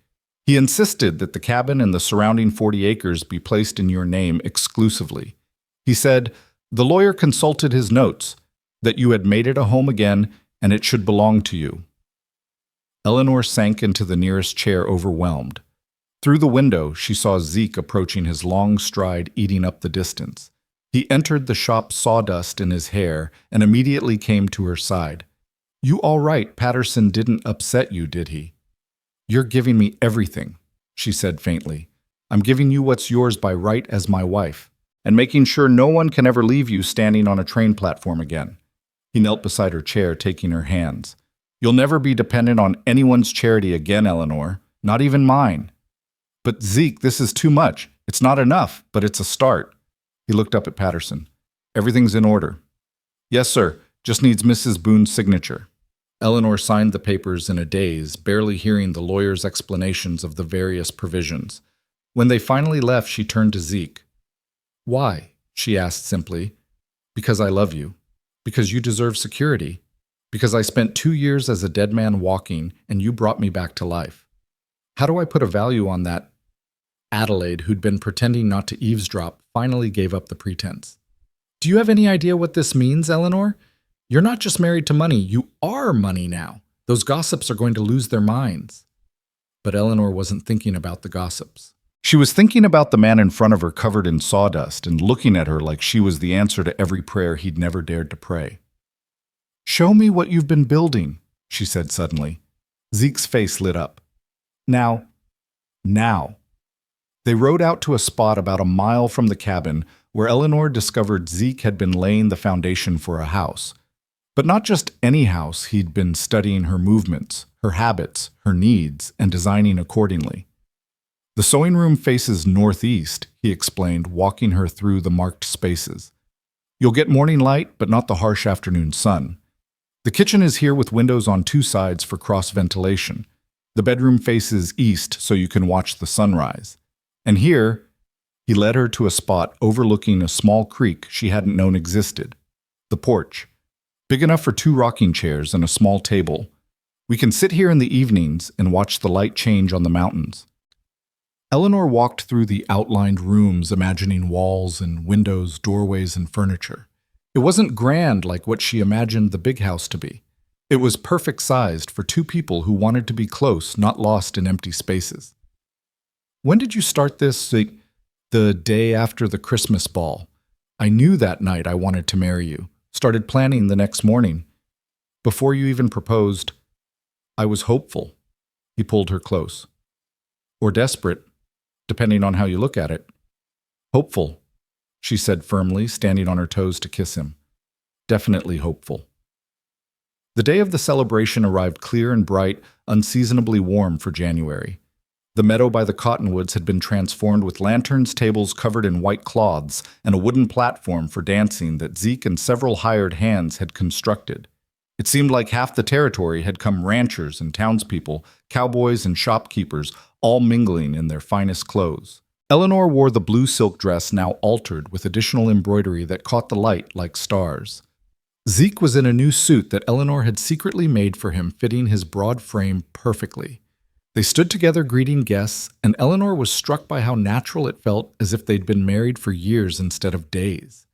He insisted that the cabin and the surrounding 40 acres be placed in your name exclusively. He said, the lawyer consulted his notes, that you had made it a home again and it should belong to you." Eleanor sank into the nearest chair, overwhelmed. Through the window, she saw Zeke approaching his long stride, eating up the distance. He entered the shop, sawdust in his hair, and immediately came to her side. "You all right? Patterson didn't upset you, did he?" "You're giving me everything," she said faintly. "I'm giving you what's yours by right as my wife, and making sure no one can ever leave you standing on a train platform again." He knelt beside her chair, taking her hands. "You'll never be dependent on anyone's charity again, Eleanor, not even mine." "But Zeke, this is too much. It's not enough, but it's a start." He looked up at Patterson. "Everything's in order." "Yes, sir. Just needs Mrs. Boone's signature." Eleanor signed the papers in a daze, barely hearing the lawyer's explanations of the various provisions. When they finally left, she turned to Zeke. "Why?" she asked simply. "Because I love you. Because you deserve security. Because I spent 2 years as a dead man walking, and you brought me back to life. How do I put a value on that?" Adelaide, who'd been pretending not to eavesdrop, finally gave up the pretense. "Do you have any idea what this means, Eleanor? You're not just married to money, you are money now. Those gossips are going to lose their minds." But Eleanor wasn't thinking about the gossips. She was thinking about the man in front of her covered in sawdust and looking at her like she was the answer to every prayer he'd never dared to pray. "Show me what you've been building," she said suddenly. Zeke's face lit up. Now. They rode out to a spot about a mile from the cabin where Eleanor discovered Zeke had been laying the foundation for a house. But not just any house, he'd been studying her movements, her habits, her needs, and designing accordingly. "The sewing room faces northeast," he explained, walking her through the marked spaces. "You'll get morning light, but not the harsh afternoon sun. The kitchen is here with windows on 2 sides for cross-ventilation. The bedroom faces east so you can watch the sunrise. And here," he led her to a spot overlooking a small creek she hadn't known existed. "The porch. Big enough for 2 rocking chairs and a small table. We can sit here in the evenings and watch the light change on the mountains. Eleanor walked through the outlined rooms, imagining walls and windows, doorways, and furniture. It wasn't grand like what she imagined the big house to be. It was perfect-sized for two people who wanted to be close, not lost in empty spaces. When did you start this? The day after the Christmas ball. I knew that night I wanted to marry you. Started planning the next morning. Before you even proposed, I was hopeful. He pulled her close. Or desperate, depending on how you look at it. Hopeful, she said firmly, standing on her toes to kiss him. Definitely hopeful. The day of the celebration arrived clear and bright, unseasonably warm for January. The meadow by the cottonwoods had been transformed with lanterns, tables covered in white cloths, and a wooden platform for dancing that Zeke and several hired hands had constructed. It seemed like half the territory had come ranchers and townspeople, cowboys and shopkeepers, all mingling in their finest clothes. Eleanor wore the blue silk dress, now altered with additional embroidery that caught the light like stars. Zeke was in a new suit that Eleanor had secretly made for him, fitting his broad frame perfectly. They stood together greeting guests, and Eleanor was struck by how natural it felt, as if they'd been married for years instead of days.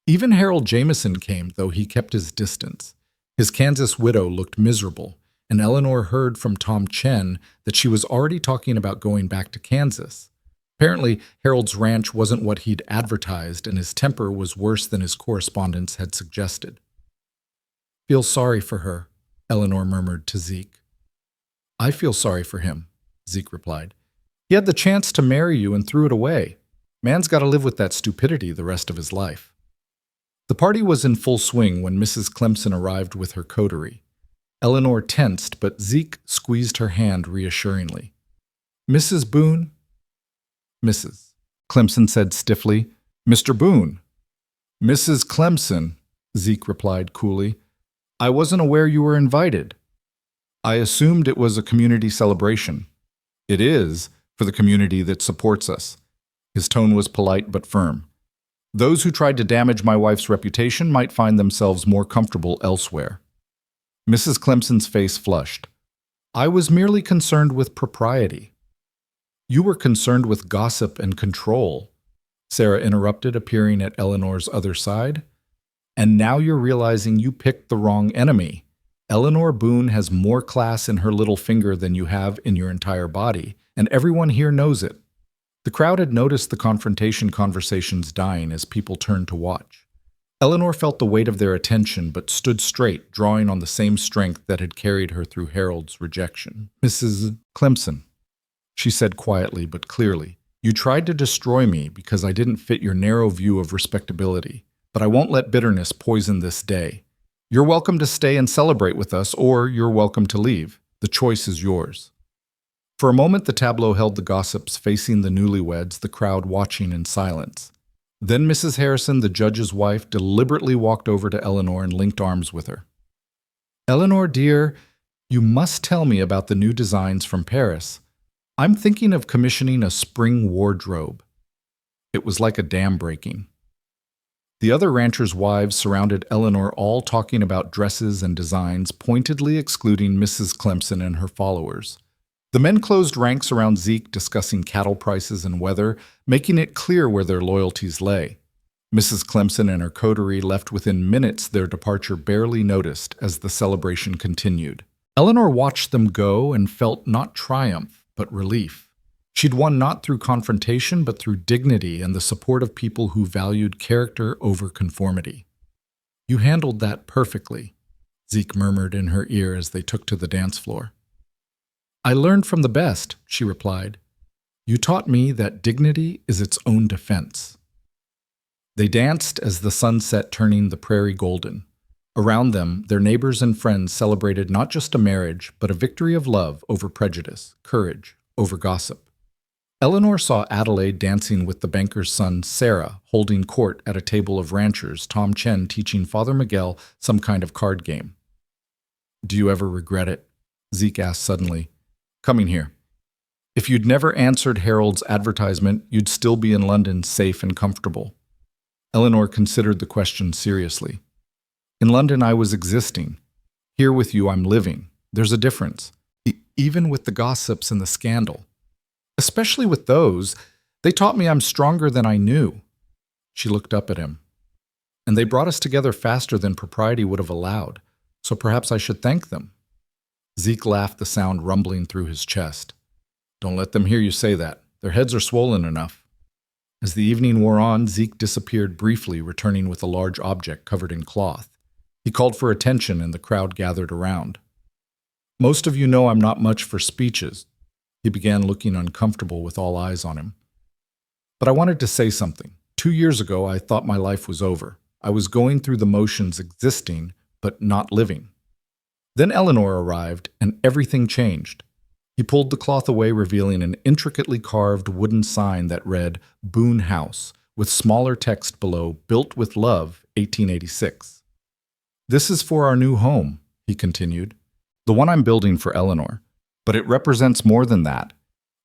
Even Harold Jameson came, though he kept his distance. His Kansas widow looked miserable, and Eleanor heard from Tom Chen that she was already talking about going back to Kansas. Apparently, Harold's ranch wasn't what he'd advertised, and his temper was worse than his correspondence had suggested. "Feel sorry for her," Eleanor murmured to Zeke. "I feel sorry for him," Zeke replied. "He had the chance to marry you and threw it away. Man's got to live with that stupidity the rest of his life." The party was in full swing when Mrs. Clemson arrived with her coterie. Eleanor tensed, but Zeke squeezed her hand reassuringly. "Mrs. Boone?" "Mrs." Clemson said stiffly. "Mr. Boone." "Mrs. Clemson," Zeke replied coolly. "I wasn't aware you were invited. I assumed it was a community celebration. It is, for the community that supports us." His tone was polite but firm. "Those who tried to damage my wife's reputation might find themselves more comfortable elsewhere." Mrs. Clemson's face flushed. "I was merely concerned with propriety." "You were concerned with gossip and control," Sarah interrupted, appearing at Eleanor's other side. "And now you're realizing you picked the wrong enemy. Eleanor Boone has more class in her little finger than you have in your entire body, and everyone here knows it." The crowd had noticed the confrontation conversations dying as people turned to watch. Eleanor felt the weight of their attention, but stood straight, drawing on the same strength that had carried her through Harold's rejection. "Mrs. Clemson," she said quietly but clearly, "you tried to destroy me because I didn't fit your narrow view of respectability, but I won't let bitterness poison this day. You're welcome to stay and celebrate with us, or you're welcome to leave. The choice is yours." For a moment, the tableau held the gossips facing the newlyweds, the crowd watching in silence. Then Mrs. Harrison, the judge's wife, deliberately walked over to Eleanor and linked arms with her. "Eleanor, dear, you must tell me about the new designs from Paris. I'm thinking of commissioning a spring wardrobe." It was like a dam breaking. The other ranchers' wives surrounded Eleanor, all talking about dresses and designs, pointedly excluding Mrs. Clemson and her followers. The men closed ranks around Zeke, discussing cattle prices and weather, making it clear where their loyalties lay. Mrs. Clemson and her coterie left within minutes, their departure barely noticed as the celebration continued. Eleanor watched them go and felt not triumph, but relief. She'd won not through confrontation, but through dignity and the support of people who valued character over conformity. "You handled that perfectly," Zeke murmured in her ear as they took to the dance floor. "I learned from the best," she replied. "You taught me that dignity is its own defense." They danced as the sun set, turning the prairie golden. Around them, their neighbors and friends celebrated not just a marriage, but a victory of love over prejudice, courage over gossip. Eleanor saw Adelaide dancing with the banker's son, Sarah, holding court at a table of ranchers, Tom Chen teaching Father Miguel some kind of card game. "Do you ever regret it?" Zeke asked suddenly. "Coming here. If you'd never answered Harold's advertisement, you'd still be in London, safe and comfortable." Eleanor considered the question seriously. "In London I was existing. Here with you I'm living, There's a difference, even with the gossips and the scandal. Especially with those, they taught me I'm stronger than I knew. She looked up at him. And they brought us together faster than propriety would have allowed, so perhaps I should thank them. Zeke laughed, the sound rumbling through his chest. Don't let them hear you say that. Their heads are swollen enough. As the evening wore on, Zeke disappeared briefly, returning with a large object covered in cloth. He called for attention, and the crowd gathered around. Most of you know I'm not much for speeches. He began, looking uncomfortable with all eyes on him. But I wanted to say something. 2 years ago, I thought my life was over. I was going through the motions, existing, but not living. Then Eleanor arrived, and everything changed. He pulled the cloth away, revealing an intricately carved wooden sign that read, Boone House, with smaller text below, Built with Love, 1886. This is for our new home, he continued. The one I'm building for Eleanor. But it represents more than that.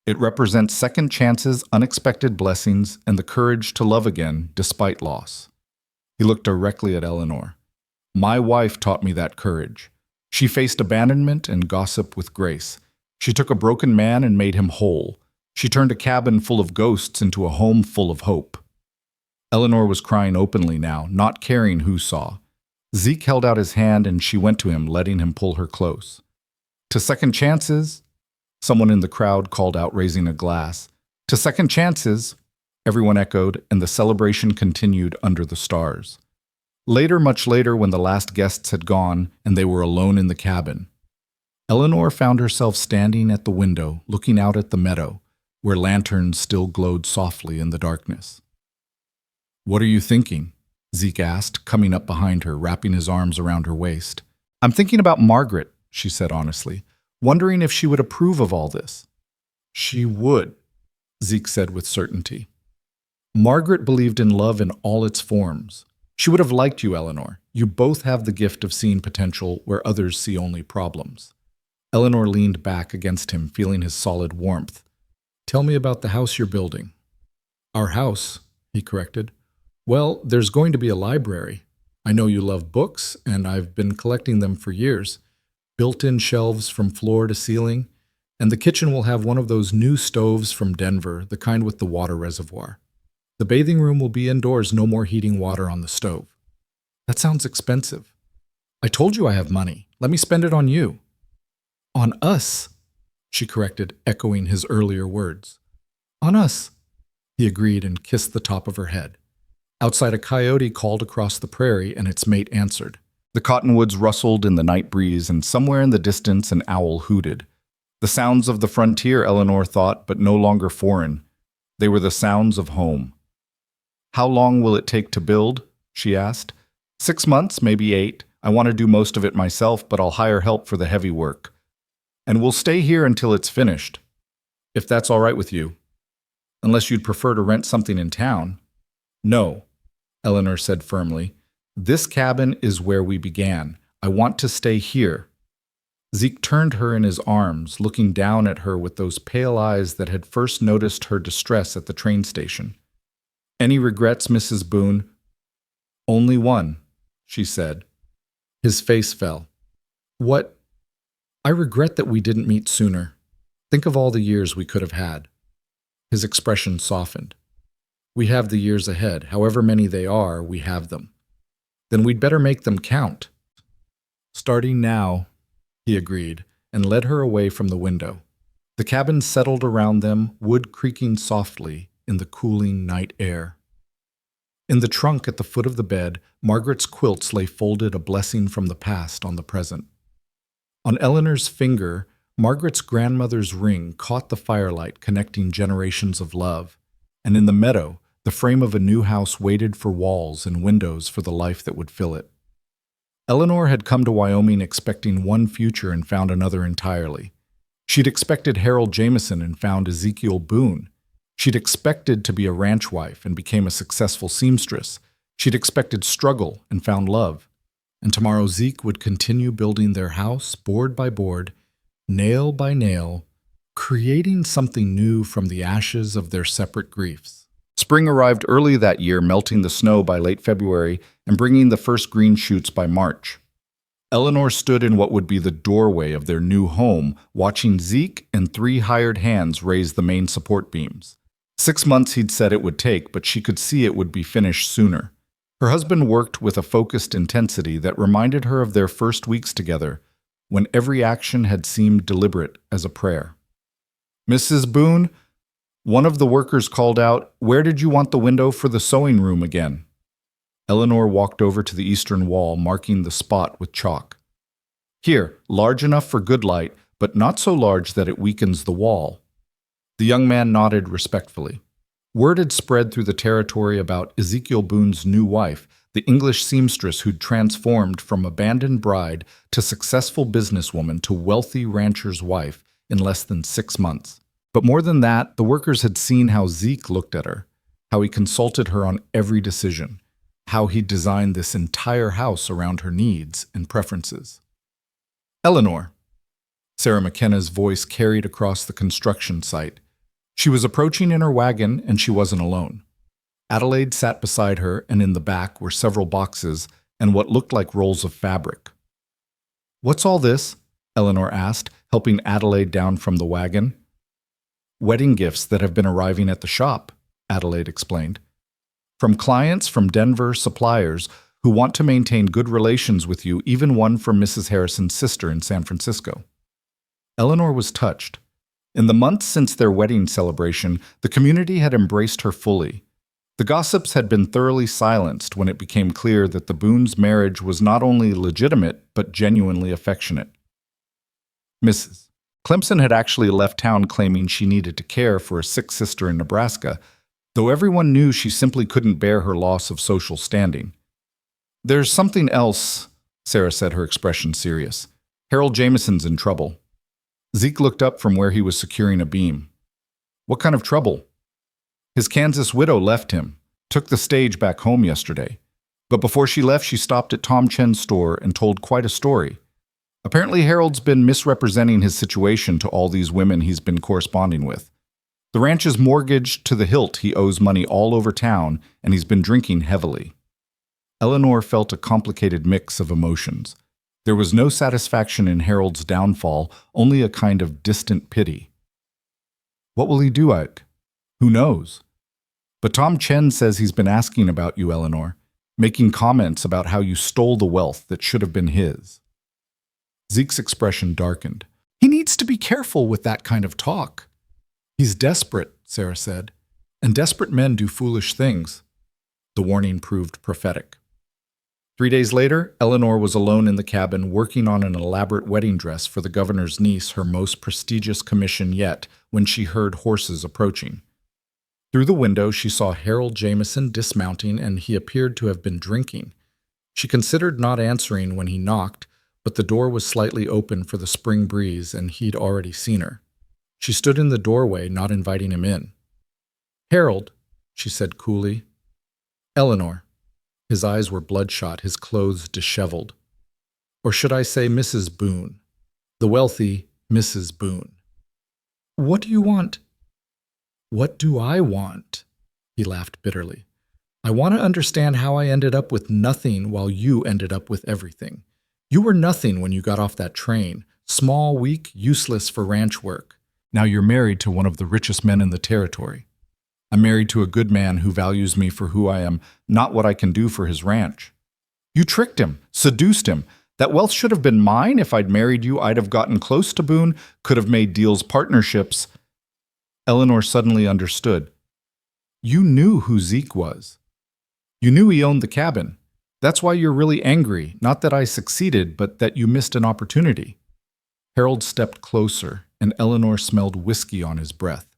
It represents second chances, unexpected blessings, and the courage to love again despite loss. He looked directly at Eleanor. My wife taught me that courage. She faced abandonment and gossip with grace. She took a broken man and made him whole. She turned a cabin full of ghosts into a home full of hope. Eleanor was crying openly now, not caring who saw. Zeke held out his hand and she went to him, letting him pull her close. To second chances, someone in the crowd called out, raising a glass. To second chances, everyone echoed, and the celebration continued under the stars. Later, much later, when the last guests had gone and they were alone in the cabin, Eleanor found herself standing at the window, looking out at the meadow, where lanterns still glowed softly in the darkness. What are you thinking? Zeke asked, coming up behind her, wrapping his arms around her waist. I'm thinking about Margaret, she said honestly, wondering if she would approve of all this. She would, Zeke said with certainty. Margaret believed in love in all its forms. She would have liked you, Eleanor. You both have the gift of seeing potential where others see only problems. Eleanor leaned back against him, feeling his solid warmth. Tell me about the house you're building. Our house, he corrected. Well, there's going to be a library. I know you love books, and I've been collecting them for years. Built-in shelves from floor to ceiling, and the kitchen will have one of those new stoves from Denver, the kind with the water reservoir. The bathing room will be indoors, no more heating water on the stove. That sounds expensive. I told you I have money. Let me spend it on you. On us, she corrected, echoing his earlier words. On us, he agreed and kissed the top of her head. Outside, a coyote called across the prairie, and its mate answered. The cottonwoods rustled in the night breeze, and somewhere in the distance an owl hooted. The sounds of the frontier, Eleanor thought, but no longer foreign. They were the sounds of home. How long will it take to build? She asked. 6 months, maybe 8. I want to do most of it myself, but I'll hire help for the heavy work. And we'll stay here until it's finished, if that's all right with you. Unless you'd prefer to rent something in town. No, Eleanor said firmly. This cabin is where we began. I want to stay here. Zeke turned her in his arms, looking down at her with those pale eyes that had first noticed her distress at the train station. Any regrets, Mrs. Boone? Only one, she said. His face fell. What? I regret that we didn't meet sooner. Think of all the years we could have had. His expression softened. We have the years ahead. However many they are, we have them. Then we'd better make them count. Starting now, he agreed, and led her away from the window. The cabin settled around them, wood creaking softly in the cooling night air. In the trunk at the foot of the bed, Margaret's quilts lay folded, a blessing from the past on the present. On Eleanor's finger, Margaret's grandmother's ring caught the firelight, connecting generations of love. And in the meadow, the frame of a new house waited for walls and windows for the life that would fill it. Eleanor had come to Wyoming expecting one future and found another entirely. She'd expected Harold Jameson and found Ezekiel Boone. She'd expected to be a ranch wife and became a successful seamstress. She'd expected struggle and found love. And tomorrow Zeke would continue building their house, board by board, nail by nail, creating something new from the ashes of their separate griefs. Spring arrived early that year, melting the snow by late February and bringing the first green shoots by March. Eleanor stood in what would be the doorway of their new home, watching Zeke and 3 hired hands raise the main support beams. 6 months he'd said it would take, but she could see it would be finished sooner. Her husband worked with a focused intensity that reminded her of their first weeks together, when every action had seemed deliberate as a prayer. "Mrs. Boone," one of the workers called out, "where did you want the window for the sewing room again?" Eleanor walked over to the eastern wall, marking the spot with chalk. "Here, large enough for good light, but not so large that it weakens the wall." The young man nodded respectfully. Word had spread through the territory about Ezekiel Boone's new wife, the English seamstress who'd transformed from abandoned bride to successful businesswoman to wealthy rancher's wife in less than 6 months. But more than that, the workers had seen how Zeke looked at her, how he consulted her on every decision, how he designed this entire house around her needs and preferences. "Eleanor," Sarah McKenna's voice carried across the construction site. She was approaching in her wagon, and she wasn't alone. Adelaide sat beside her, and in the back were several boxes and what looked like rolls of fabric. "What's all this?" Eleanor asked, helping Adelaide down from the wagon. "Wedding gifts that have been arriving at the shop," Adelaide explained. "From clients from Denver, suppliers who want to maintain good relations with you, even one from Mrs. Harrison's sister in San Francisco." Eleanor was touched. In the months since their wedding celebration, the community had embraced her fully. The gossips had been thoroughly silenced when it became clear that the Boone's marriage was not only legitimate, but genuinely affectionate. Mrs. Clemson had actually left town claiming she needed to care for a sick sister in Nebraska, though everyone knew she simply couldn't bear her loss of social standing. "There's something else," Sarah said, her expression serious. "Harold Jameson's in trouble." Zeke looked up from where he was securing a beam. "What kind of trouble?" "His Kansas widow left him, took the stage back home yesterday. But before she left, she stopped at Tom Chen's store and told quite a story. Apparently Harold's been misrepresenting his situation to all these women he's been corresponding with. The ranch is mortgaged to the hilt, he owes money all over town, and he's been drinking heavily." Eleanor felt a complicated mix of emotions. There was no satisfaction in Harold's downfall, only a kind of distant pity. "What will he do, Ike? Who knows? But Tom Chen says he's been asking about you, Eleanor, making comments about how you stole the wealth that should have been his." Zeke's expression darkened. "He needs to be careful with that kind of talk." "He's desperate," Sarah said, "and desperate men do foolish things." The warning proved prophetic. 3 days later, Eleanor was alone in the cabin working on an elaborate wedding dress for the governor's niece, her most prestigious commission yet, when she heard horses approaching. Through the window, she saw Harold Jameson dismounting, and he appeared to have been drinking. She considered not answering when he knocked, but the door was slightly open for the spring breeze, and he'd already seen her. She stood in the doorway, not inviting him in. "Harold," she said coolly. "Eleanor." His eyes were bloodshot, his clothes disheveled. Or should I say Mrs. Boone, the wealthy Mrs. Boone. "What do you want?" "What do I want?" He laughed bitterly. "I want to understand how I ended up with nothing while you ended up with everything. You were nothing when you got off that train, small, weak, useless for ranch work. Now you're married to one of the richest men in the territory. I'm married to a good man who values me for who I am, not what I can do for his ranch. You tricked him, seduced him. That wealth should have been mine. If I'd married you, I'd have gotten close to Boone, could have made deals, partnerships." Eleanor suddenly understood. "You knew who Zeke was. You knew he owned the cabin. That's why you're really angry, not that I succeeded, but that you missed an opportunity." Harold stepped closer, and Eleanor smelled whiskey on his breath.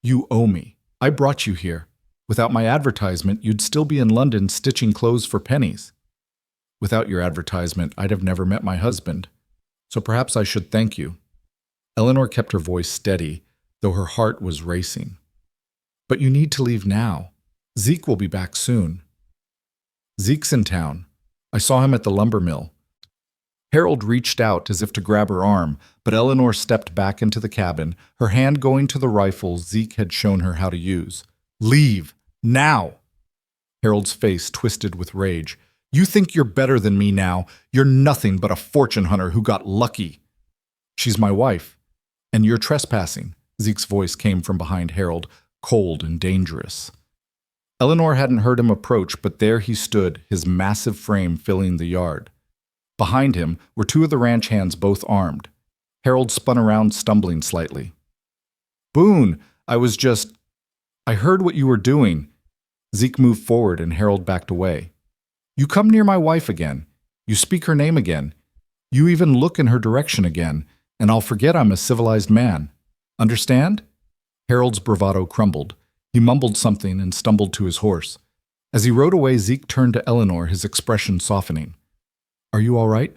"You owe me. I brought you here. Without my advertisement, you'd still be in London stitching clothes for pennies. Without your advertisement, I'd have never met my husband. So perhaps I should thank you." Eleanor kept her voice steady, though her heart was racing. "But you need to leave now. Zeke will be back soon." "Zeke's in town. I saw him at the lumber mill." Harold reached out as if to grab her arm, but Eleanor stepped back into the cabin, her hand going to the rifle Zeke had shown her how to use. "Leave! Now!" Harold's face twisted with rage. You think you're better than me now. You're nothing but a fortune hunter who got lucky. She's my wife, and you're trespassing. Zeke's voice came from behind Harold, cold and dangerous. Eleanor hadn't heard him approach, but there he stood, his massive frame filling the yard. Behind him were two of the ranch hands, both armed. Harold spun around, stumbling slightly. Boone, I heard what you were doing. Zeke moved forward and Harold backed away. You come near my wife again. You speak her name again. You even look in her direction again, and I'll forget I'm a civilized man. Understand? Harold's bravado crumbled. He mumbled something and stumbled to his horse. As he rode away, Zeke turned to Eleanor, his expression softening. Are you all right?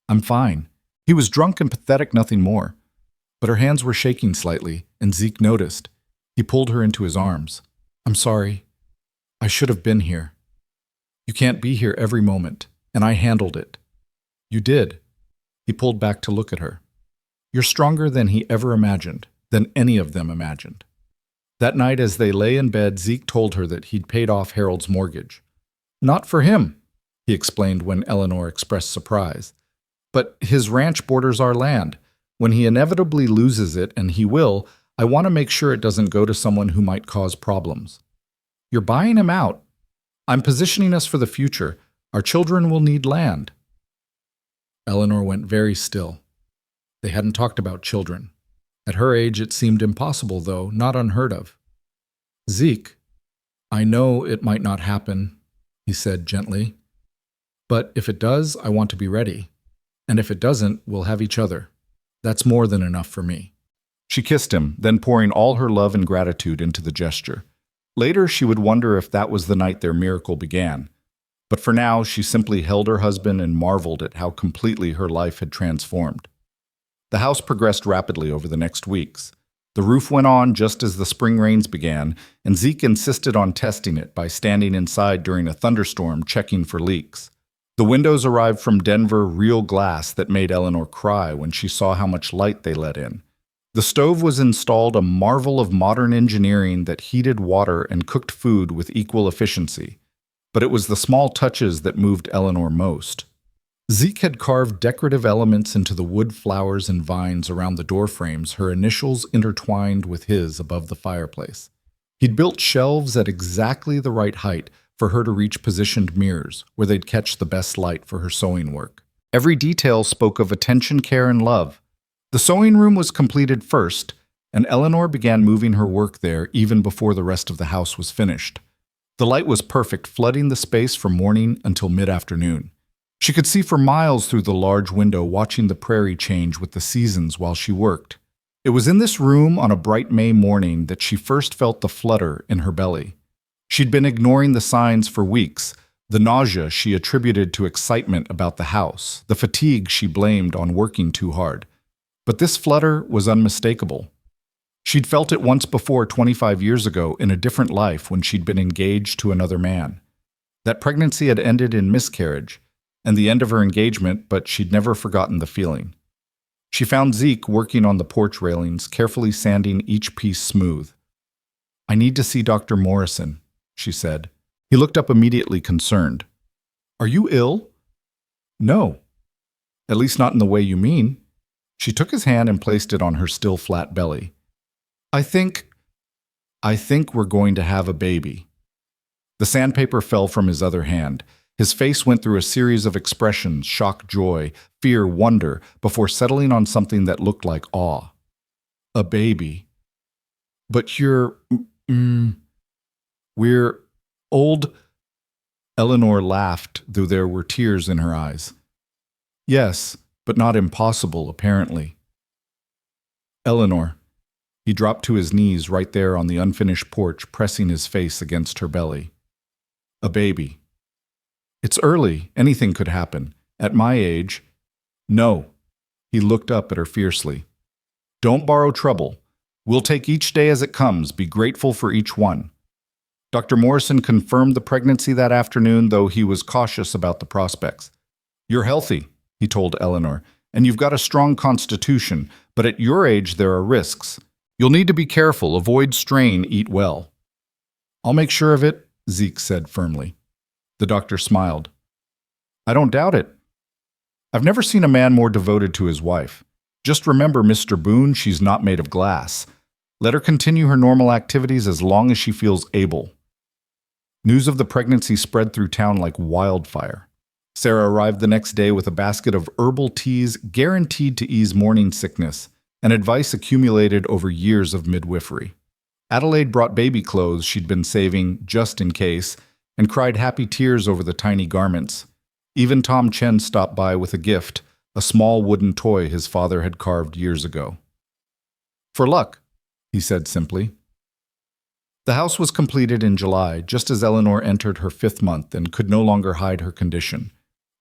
I'm fine. He was drunk and pathetic, nothing more. But her hands were shaking slightly, and Zeke noticed. He pulled her into his arms. I'm sorry. I should have been here. You can't be here every moment, and I handled it. You did. He pulled back to look at her. You're stronger than he ever imagined, than any of them imagined. That night as they lay in bed, Zeke told her that he'd paid off Harold's mortgage. Not for him, he explained when Eleanor expressed surprise. But his ranch borders our land. When he inevitably loses it, and he will, I want to make sure it doesn't go to someone who might cause problems. You're buying him out. I'm positioning us for the future. Our children will need land. Eleanor went very still. They hadn't talked about children. At her age, it seemed impossible, though not unheard of. Zeke, I know it might not happen, he said gently. But if it does, I want to be ready. And if it doesn't, we'll have each other. That's more than enough for me. She kissed him, then pouring all her love and gratitude into the gesture. Later, she would wonder if that was the night their miracle began. But for now, she simply held her husband and marveled at how completely her life had transformed. The house progressed rapidly over the next weeks. The roof went on just as the spring rains began, and Zeke insisted on testing it by standing inside during a thunderstorm checking for leaks. The windows arrived from Denver real glass that made Eleanor cry when she saw how much light they let in. The stove was installed, a marvel of modern engineering that heated water and cooked food with equal efficiency. But it was the small touches that moved Eleanor most. Zeke had carved decorative elements into the wood flowers and vines around the door frames, her initials intertwined with his above the fireplace. He'd built shelves at exactly the right height for her to reach positioned mirrors, where they'd catch the best light for her sewing work. Every detail spoke of attention, care, and love. The sewing room was completed first, and Eleanor began moving her work there even before the rest of the house was finished. The light was perfect, flooding the space from morning until mid-afternoon. She could see for miles through the large window, watching the prairie change with the seasons while she worked. It was in this room on a bright May morning that she first felt the flutter in her belly. She'd been ignoring the signs for weeks, the nausea she attributed to excitement about the house, the fatigue she blamed on working too hard. But this flutter was unmistakable. She'd felt it once before 25 years ago in a different life when she'd been engaged to another man. That pregnancy had ended in miscarriage, and the end of her engagement, but she'd never forgotten the feeling. She found Zeke working on the porch railings, carefully sanding each piece smooth. I need to see Dr. Morrison, she said. He looked up immediately, concerned. Are you ill? No. At least not in the way you mean. She took his hand and placed it on her still flat belly. I think we're going to have a baby. The sandpaper fell from his other hand. His face went through a series of expressions, shock, joy, fear, wonder, before settling on something that looked like awe. A baby. But we're old. Eleanor laughed, though there were tears in her eyes. Yes, but not impossible, apparently. Eleanor. He dropped to his knees right there on the unfinished porch, pressing his face against her belly. A baby. It's early. Anything could happen. At my age. No. He looked up at her fiercely. Don't borrow trouble. We'll take each day as it comes. Be grateful for each one. Dr. Morrison confirmed the pregnancy that afternoon, though he was cautious about the prospects. You're healthy, he told Eleanor, and you've got a strong constitution, but at your age there are risks. You'll need to be careful, avoid strain, eat well. I'll make sure of it, Zeke said firmly. The doctor smiled. I don't doubt it. I've never seen a man more devoted to his wife. Just remember, Mr. Boone, she's not made of glass. Let her continue her normal activities as long as she feels able. News of the pregnancy spread through town like wildfire. Sarah arrived the next day with a basket of herbal teas guaranteed to ease morning sickness, and advice accumulated over years of midwifery. Adelaide brought baby clothes she'd been saving just in case, and cried happy tears over the tiny garments. Even Tom Chen stopped by with a gift, a small wooden toy his father had carved years ago. For luck, he said simply. The house was completed in July, just as Eleanor entered her 5th month and could no longer hide her condition.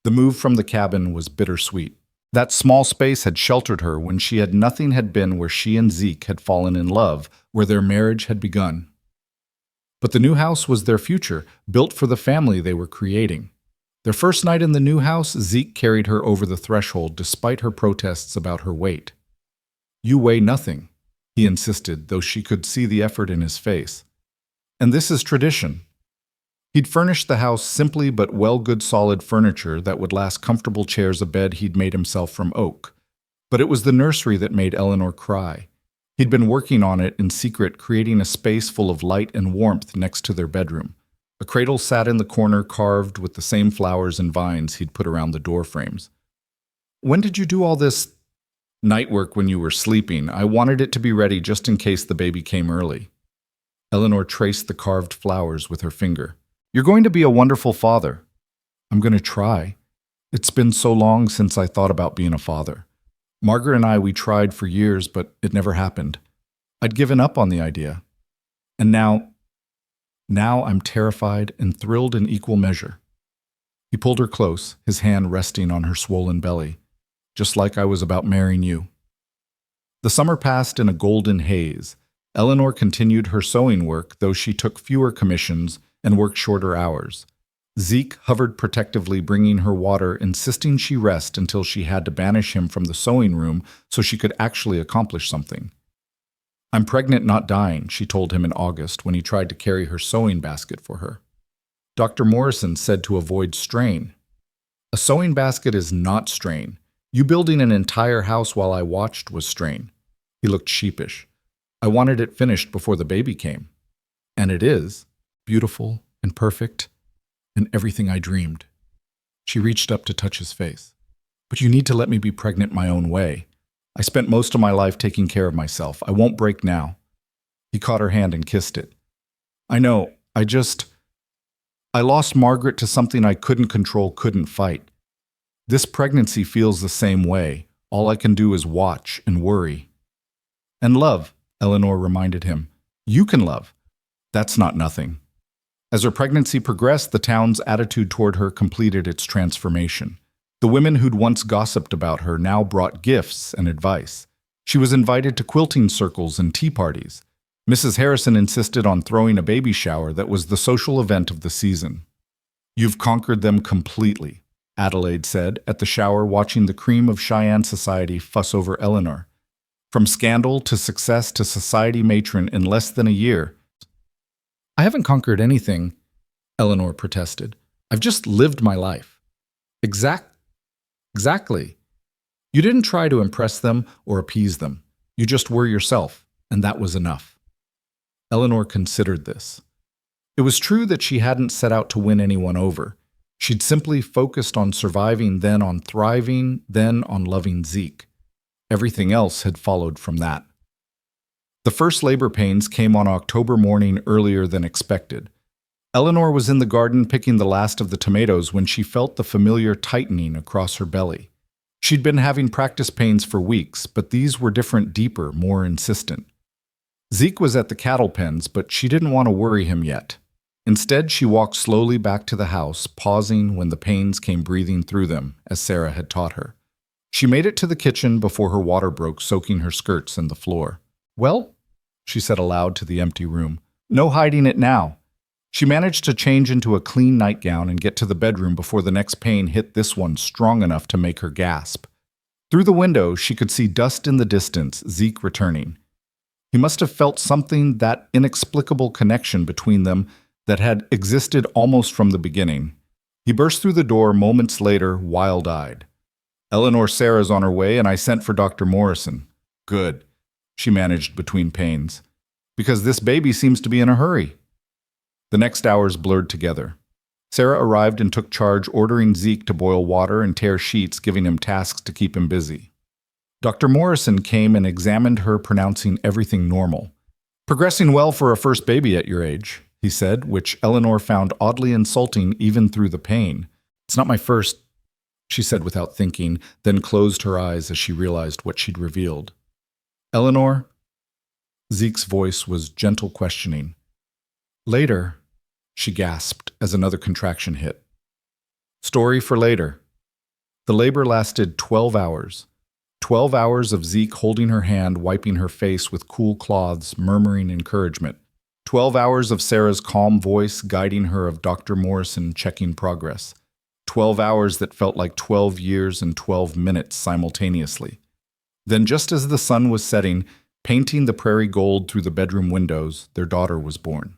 The move from the cabin was bittersweet. That small space had sheltered her when she had nothing had been where she and Zeke had fallen in love, where their marriage had begun. But the new house was their future, built for the family they were creating. Their first night in the new house, Zeke carried her over the threshold despite her protests about her weight. You weigh nothing, he insisted, though she could see the effort in his face. And this is tradition. He'd furnished the house simply but good solid furniture that would last comfortable chairs, a bed he'd made himself from oak. But it was the nursery that made Eleanor cry. He'd been working on it in secret, creating a space full of light and warmth next to their bedroom. A cradle sat in the corner, carved with the same flowers and vines he'd put around the door frames. When did you do all this night work? When you were sleeping. I wanted it to be ready just in case the baby came early. Eleanor traced the carved flowers with her finger. You're going to be a wonderful father. I'm going to try. It's been so long since I thought about being a father. Margaret and we tried for years, but it never happened. I'd given up on the idea. And now I'm terrified and thrilled in equal measure. He pulled her close, his hand resting on her swollen belly, just like I was about marrying you. The summer passed in a golden haze. Eleanor continued her sewing work, though she took fewer commissions and worked shorter hours. Zeke hovered protectively, bringing her water, insisting she rest until she had to banish him from the sewing room so she could actually accomplish something. I'm pregnant, not dying, she told him in August when he tried to carry her sewing basket for her. Dr. Morrison said to avoid strain. A sewing basket is not strain. You building an entire house while I watched was strain. He looked sheepish. I wanted it finished before the baby came. And it is, beautiful and perfect, and everything I dreamed. She reached up to touch his face. But you need to let me be pregnant my own way. I spent most of my life taking care of myself. I won't break now. He caught her hand and kissed it. I know, I lost Margaret to something I couldn't control, couldn't fight. This pregnancy feels the same way. All I can do is watch and worry. And love, Eleanor reminded him. You can love. That's not nothing. As her pregnancy progressed, the town's attitude toward her completed its transformation. The women who'd once gossiped about her now brought gifts and advice. She was invited to quilting circles and tea parties. Mrs. Harrison insisted on throwing a baby shower that was the social event of the season. You've conquered them completely, Adelaide said at the shower, watching the cream of Cheyenne society fuss over Eleanor. From scandal to success to society matron in less than a year. I haven't conquered anything, Eleanor protested. I've just lived my life. Exactly. You didn't try to impress them or appease them. You just were yourself, and that was enough. Eleanor considered this. It was true that she hadn't set out to win anyone over. She'd simply focused on surviving, then on thriving, then on loving Zeke. Everything else had followed from that. The first labor pains came on October morning earlier than expected. Eleanor was in the garden picking the last of the tomatoes when she felt the familiar tightening across her belly. She'd been having practice pains for weeks, but these were different, deeper, more insistent. Zeke was at the cattle pens, but she didn't want to worry him yet. Instead, she walked slowly back to the house, pausing when the pains came breathing through them, as Sarah had taught her. She made it to the kitchen before her water broke, soaking her skirts and the floor. Well, she said aloud to the empty room, no hiding it now. She managed to change into a clean nightgown and get to the bedroom before the next pain hit this one strong enough to make her gasp. Through the window, she could see dust in the distance, Zeke returning. He must have felt something, that inexplicable connection between them that had existed almost from the beginning. He burst through the door moments later, wild-eyed. "Eleanor Sarah's on her way, and I sent for Dr. Morrison." "Good," she managed between pains, "because this baby seems to be in a hurry." The next hours blurred together. Sarah arrived and took charge, ordering Zeke to boil water and tear sheets, giving him tasks to keep him busy. Dr. Morrison came and examined her, pronouncing everything normal. "Progressing well for a first baby at your age," he said, which Eleanor found oddly insulting even through the pain. "It's not my first," she said without thinking, then closed her eyes as she realized what she'd revealed. "Eleanor?" Zeke's voice was gentle questioning. "Later," she gasped as another contraction hit. Story for later. The labor lasted 12 hours. 12 hours of Zeke holding her hand, wiping her face with cool cloths, murmuring encouragement. 12 hours of Sarah's calm voice guiding her, of Dr. Morrison checking progress. 12 hours that felt like 12 years and 12 minutes simultaneously. Then, just as the sun was setting, painting the prairie gold through the bedroom windows, their daughter was born.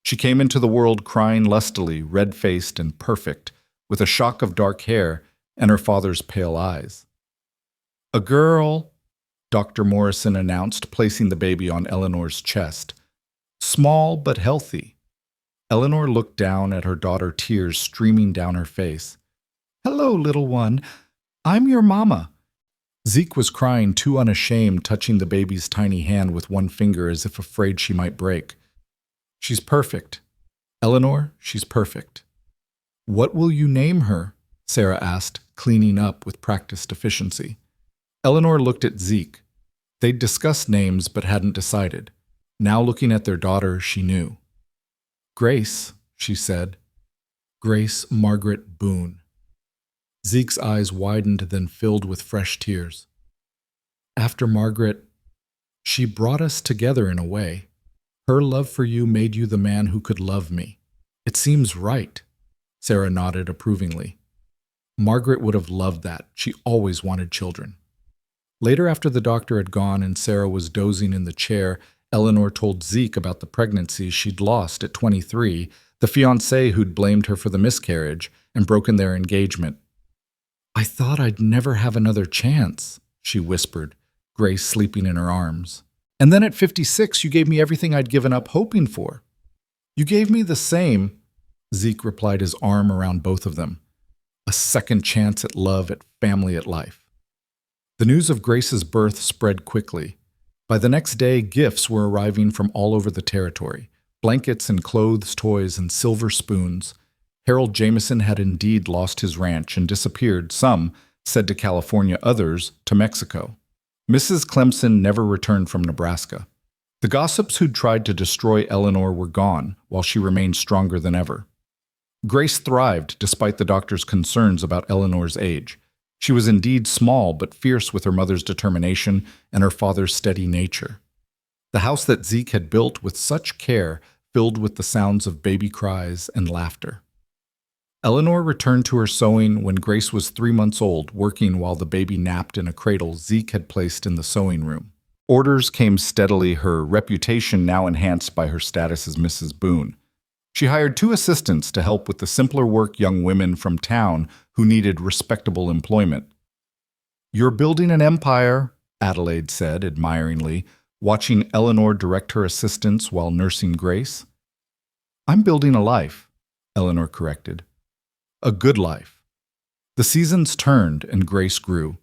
She came into the world crying lustily, red-faced and perfect, with a shock of dark hair and her father's pale eyes. "A girl," Dr. Morrison announced, placing the baby on Eleanor's chest. "Small but healthy." Eleanor looked down at her daughter, tears streaming down her face. "Hello, little one. I'm your mama." Zeke was crying, too unashamed, touching the baby's tiny hand with one finger as if afraid she might break. "She's perfect. Eleanor, she's perfect." "What will you name her?" Sarah asked, cleaning up with practiced efficiency. Eleanor looked at Zeke. They'd discussed names but hadn't decided. Now, looking at their daughter, she knew. "Grace," she said. "Grace Margaret Boone." Zeke's eyes widened, then filled with fresh tears. "After Margaret, she brought us together in a way. Her love for you made you the man who could love me. It seems right." Sarah nodded approvingly. Margaret would have loved that. She always wanted children. Later, after the doctor had gone and Sarah was dozing in the chair, Eleanor told Zeke about the pregnancy she'd lost at 23, the fiancé who'd blamed her for the miscarriage and broken their engagement. "I thought I'd never have another chance," she whispered, Grace sleeping in her arms. "And then at 56, you gave me everything I'd given up hoping for." "You gave me the same," Zeke replied, his arm around both of them. "A second chance at love, at family, at life." The news of Grace's birth spread quickly. By the next day, gifts were arriving from all over the territory. Blankets and clothes, toys, and silver spoons. Harold Jameson had indeed lost his ranch and disappeared, some said to California, others to Mexico. Mrs. Clemson never returned from Nebraska. The gossips who'd tried to destroy Eleanor were gone, while she remained stronger than ever. Grace thrived despite the doctor's concerns about Eleanor's age. She was indeed small but fierce with her mother's determination and her father's steady nature. The house that Zeke had built with such care filled with the sounds of baby cries and laughter. Eleanor returned to her sewing when Grace was 3 months old, working while the baby napped in a cradle Zeke had placed in the sewing room. Orders came steadily, her reputation now enhanced by her status as Mrs. Boone. She hired 2 assistants to help with the simpler work, young women from town who needed respectable employment. "You're building an empire," Adelaide said admiringly, watching Eleanor direct her assistants while nursing Grace. "I'm building a life," Eleanor corrected. "A good life." The seasons turned and Grace grew.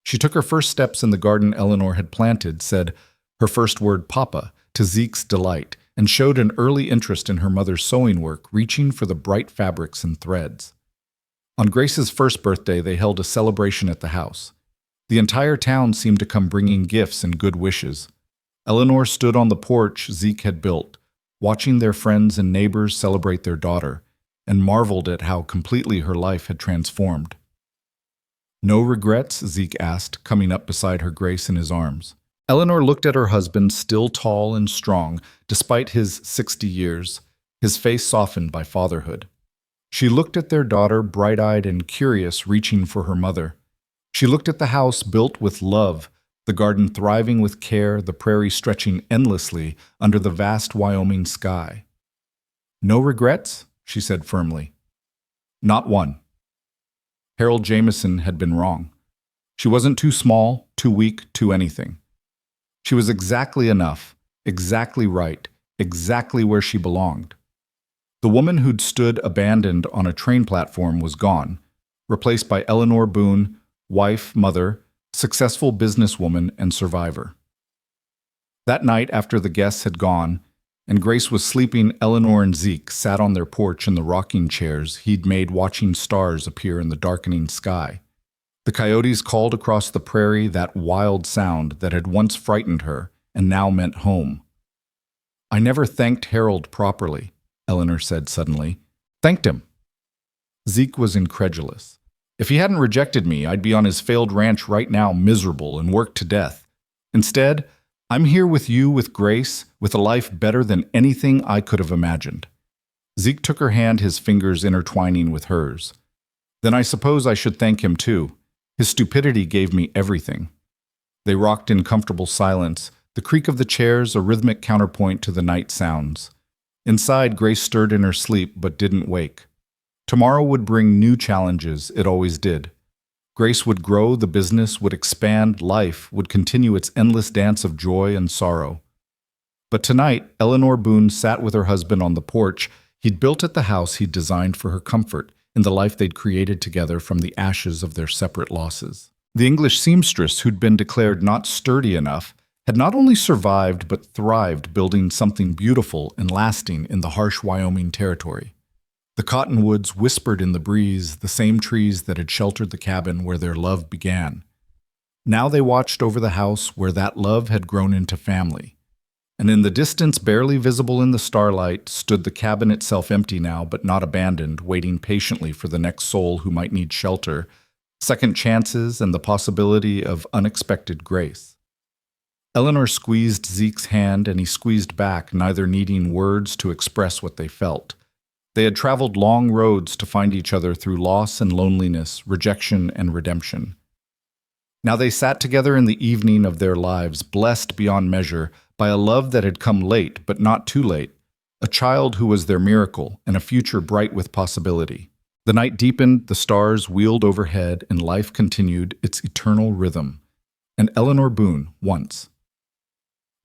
She took her first steps in the garden Eleanor had planted, said her first word, "Papa," to Zeke's delight, and showed an early interest in her mother's sewing work, reaching for the bright fabrics and threads. On Grace's first birthday, they held a celebration at the house. The entire town seemed to come bringing gifts and good wishes. Eleanor stood on the porch Zeke had built, watching their friends and neighbors celebrate their daughter, and marveled at how completely her life had transformed. "No regrets?" Zeke asked, coming up beside her, Grace in his arms. Eleanor looked at her husband, still tall and strong, despite his 60 years, his face softened by fatherhood. She looked at their daughter, bright-eyed and curious, reaching for her mother. She looked at the house built with love, the garden thriving with care, the prairie stretching endlessly under the vast Wyoming sky. "No regrets?" she said firmly. Not one. Harold Jameson had been wrong. She wasn't too small, too weak, too anything. She was exactly enough, exactly right, exactly where she belonged. The woman who'd stood abandoned on a train platform was gone, replaced by Eleanor Boone, wife, mother, successful businesswoman, and survivor. That night, after the guests had gone, and Grace was sleeping, Eleanor and Zeke sat on their porch in the rocking chairs he'd made watching stars appear in the darkening sky. The coyotes called across the prairie that wild sound that had once frightened her and now meant home. "I never thanked Harold properly," Eleanor said suddenly. "Thanked him." Zeke was incredulous. "If he hadn't rejected me, I'd be on his failed ranch right now, miserable and worked to death. Instead, I'm here with you, with Grace, with a life better than anything I could have imagined." Zeke took her hand, his fingers intertwining with hers. "Then I suppose I should thank him too. His stupidity gave me everything." They rocked in comfortable silence, the creak of the chairs a rhythmic counterpoint to the night sounds. Inside, Grace stirred in her sleep but didn't wake. Tomorrow would bring new challenges, it always did. Grace would grow, the business would expand, life would continue its endless dance of joy and sorrow. But tonight, Eleanor Boone sat with her husband on the porch he'd built at the house he'd designed for her comfort, in the life they'd created together from the ashes of their separate losses. The English seamstress, who'd been declared not sturdy enough, had not only survived but thrived, building something beautiful and lasting in the harsh Wyoming territory. The cottonwoods whispered in the breeze, the same trees that had sheltered the cabin where their love began. Now they watched over the house where that love had grown into family. And in the distance, barely visible in the starlight, stood the cabin itself, empty now but not abandoned, waiting patiently for the next soul who might need shelter, second chances, and the possibility of unexpected grace. Eleanor squeezed Zeke's hand, and he squeezed back, neither needing words to express what they felt. They had traveled long roads to find each other through loss and loneliness, rejection and redemption. Now they sat together in the evening of their lives, blessed beyond measure by a love that had come late but not too late, a child who was their miracle, and a future bright with possibility. The night deepened, the stars wheeled overhead, and life continued its eternal rhythm. And Eleanor Boone, once.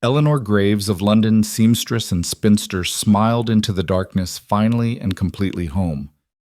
Eleanor Graves of London, seamstress and spinster, smiled into the darkness, finally and completely home.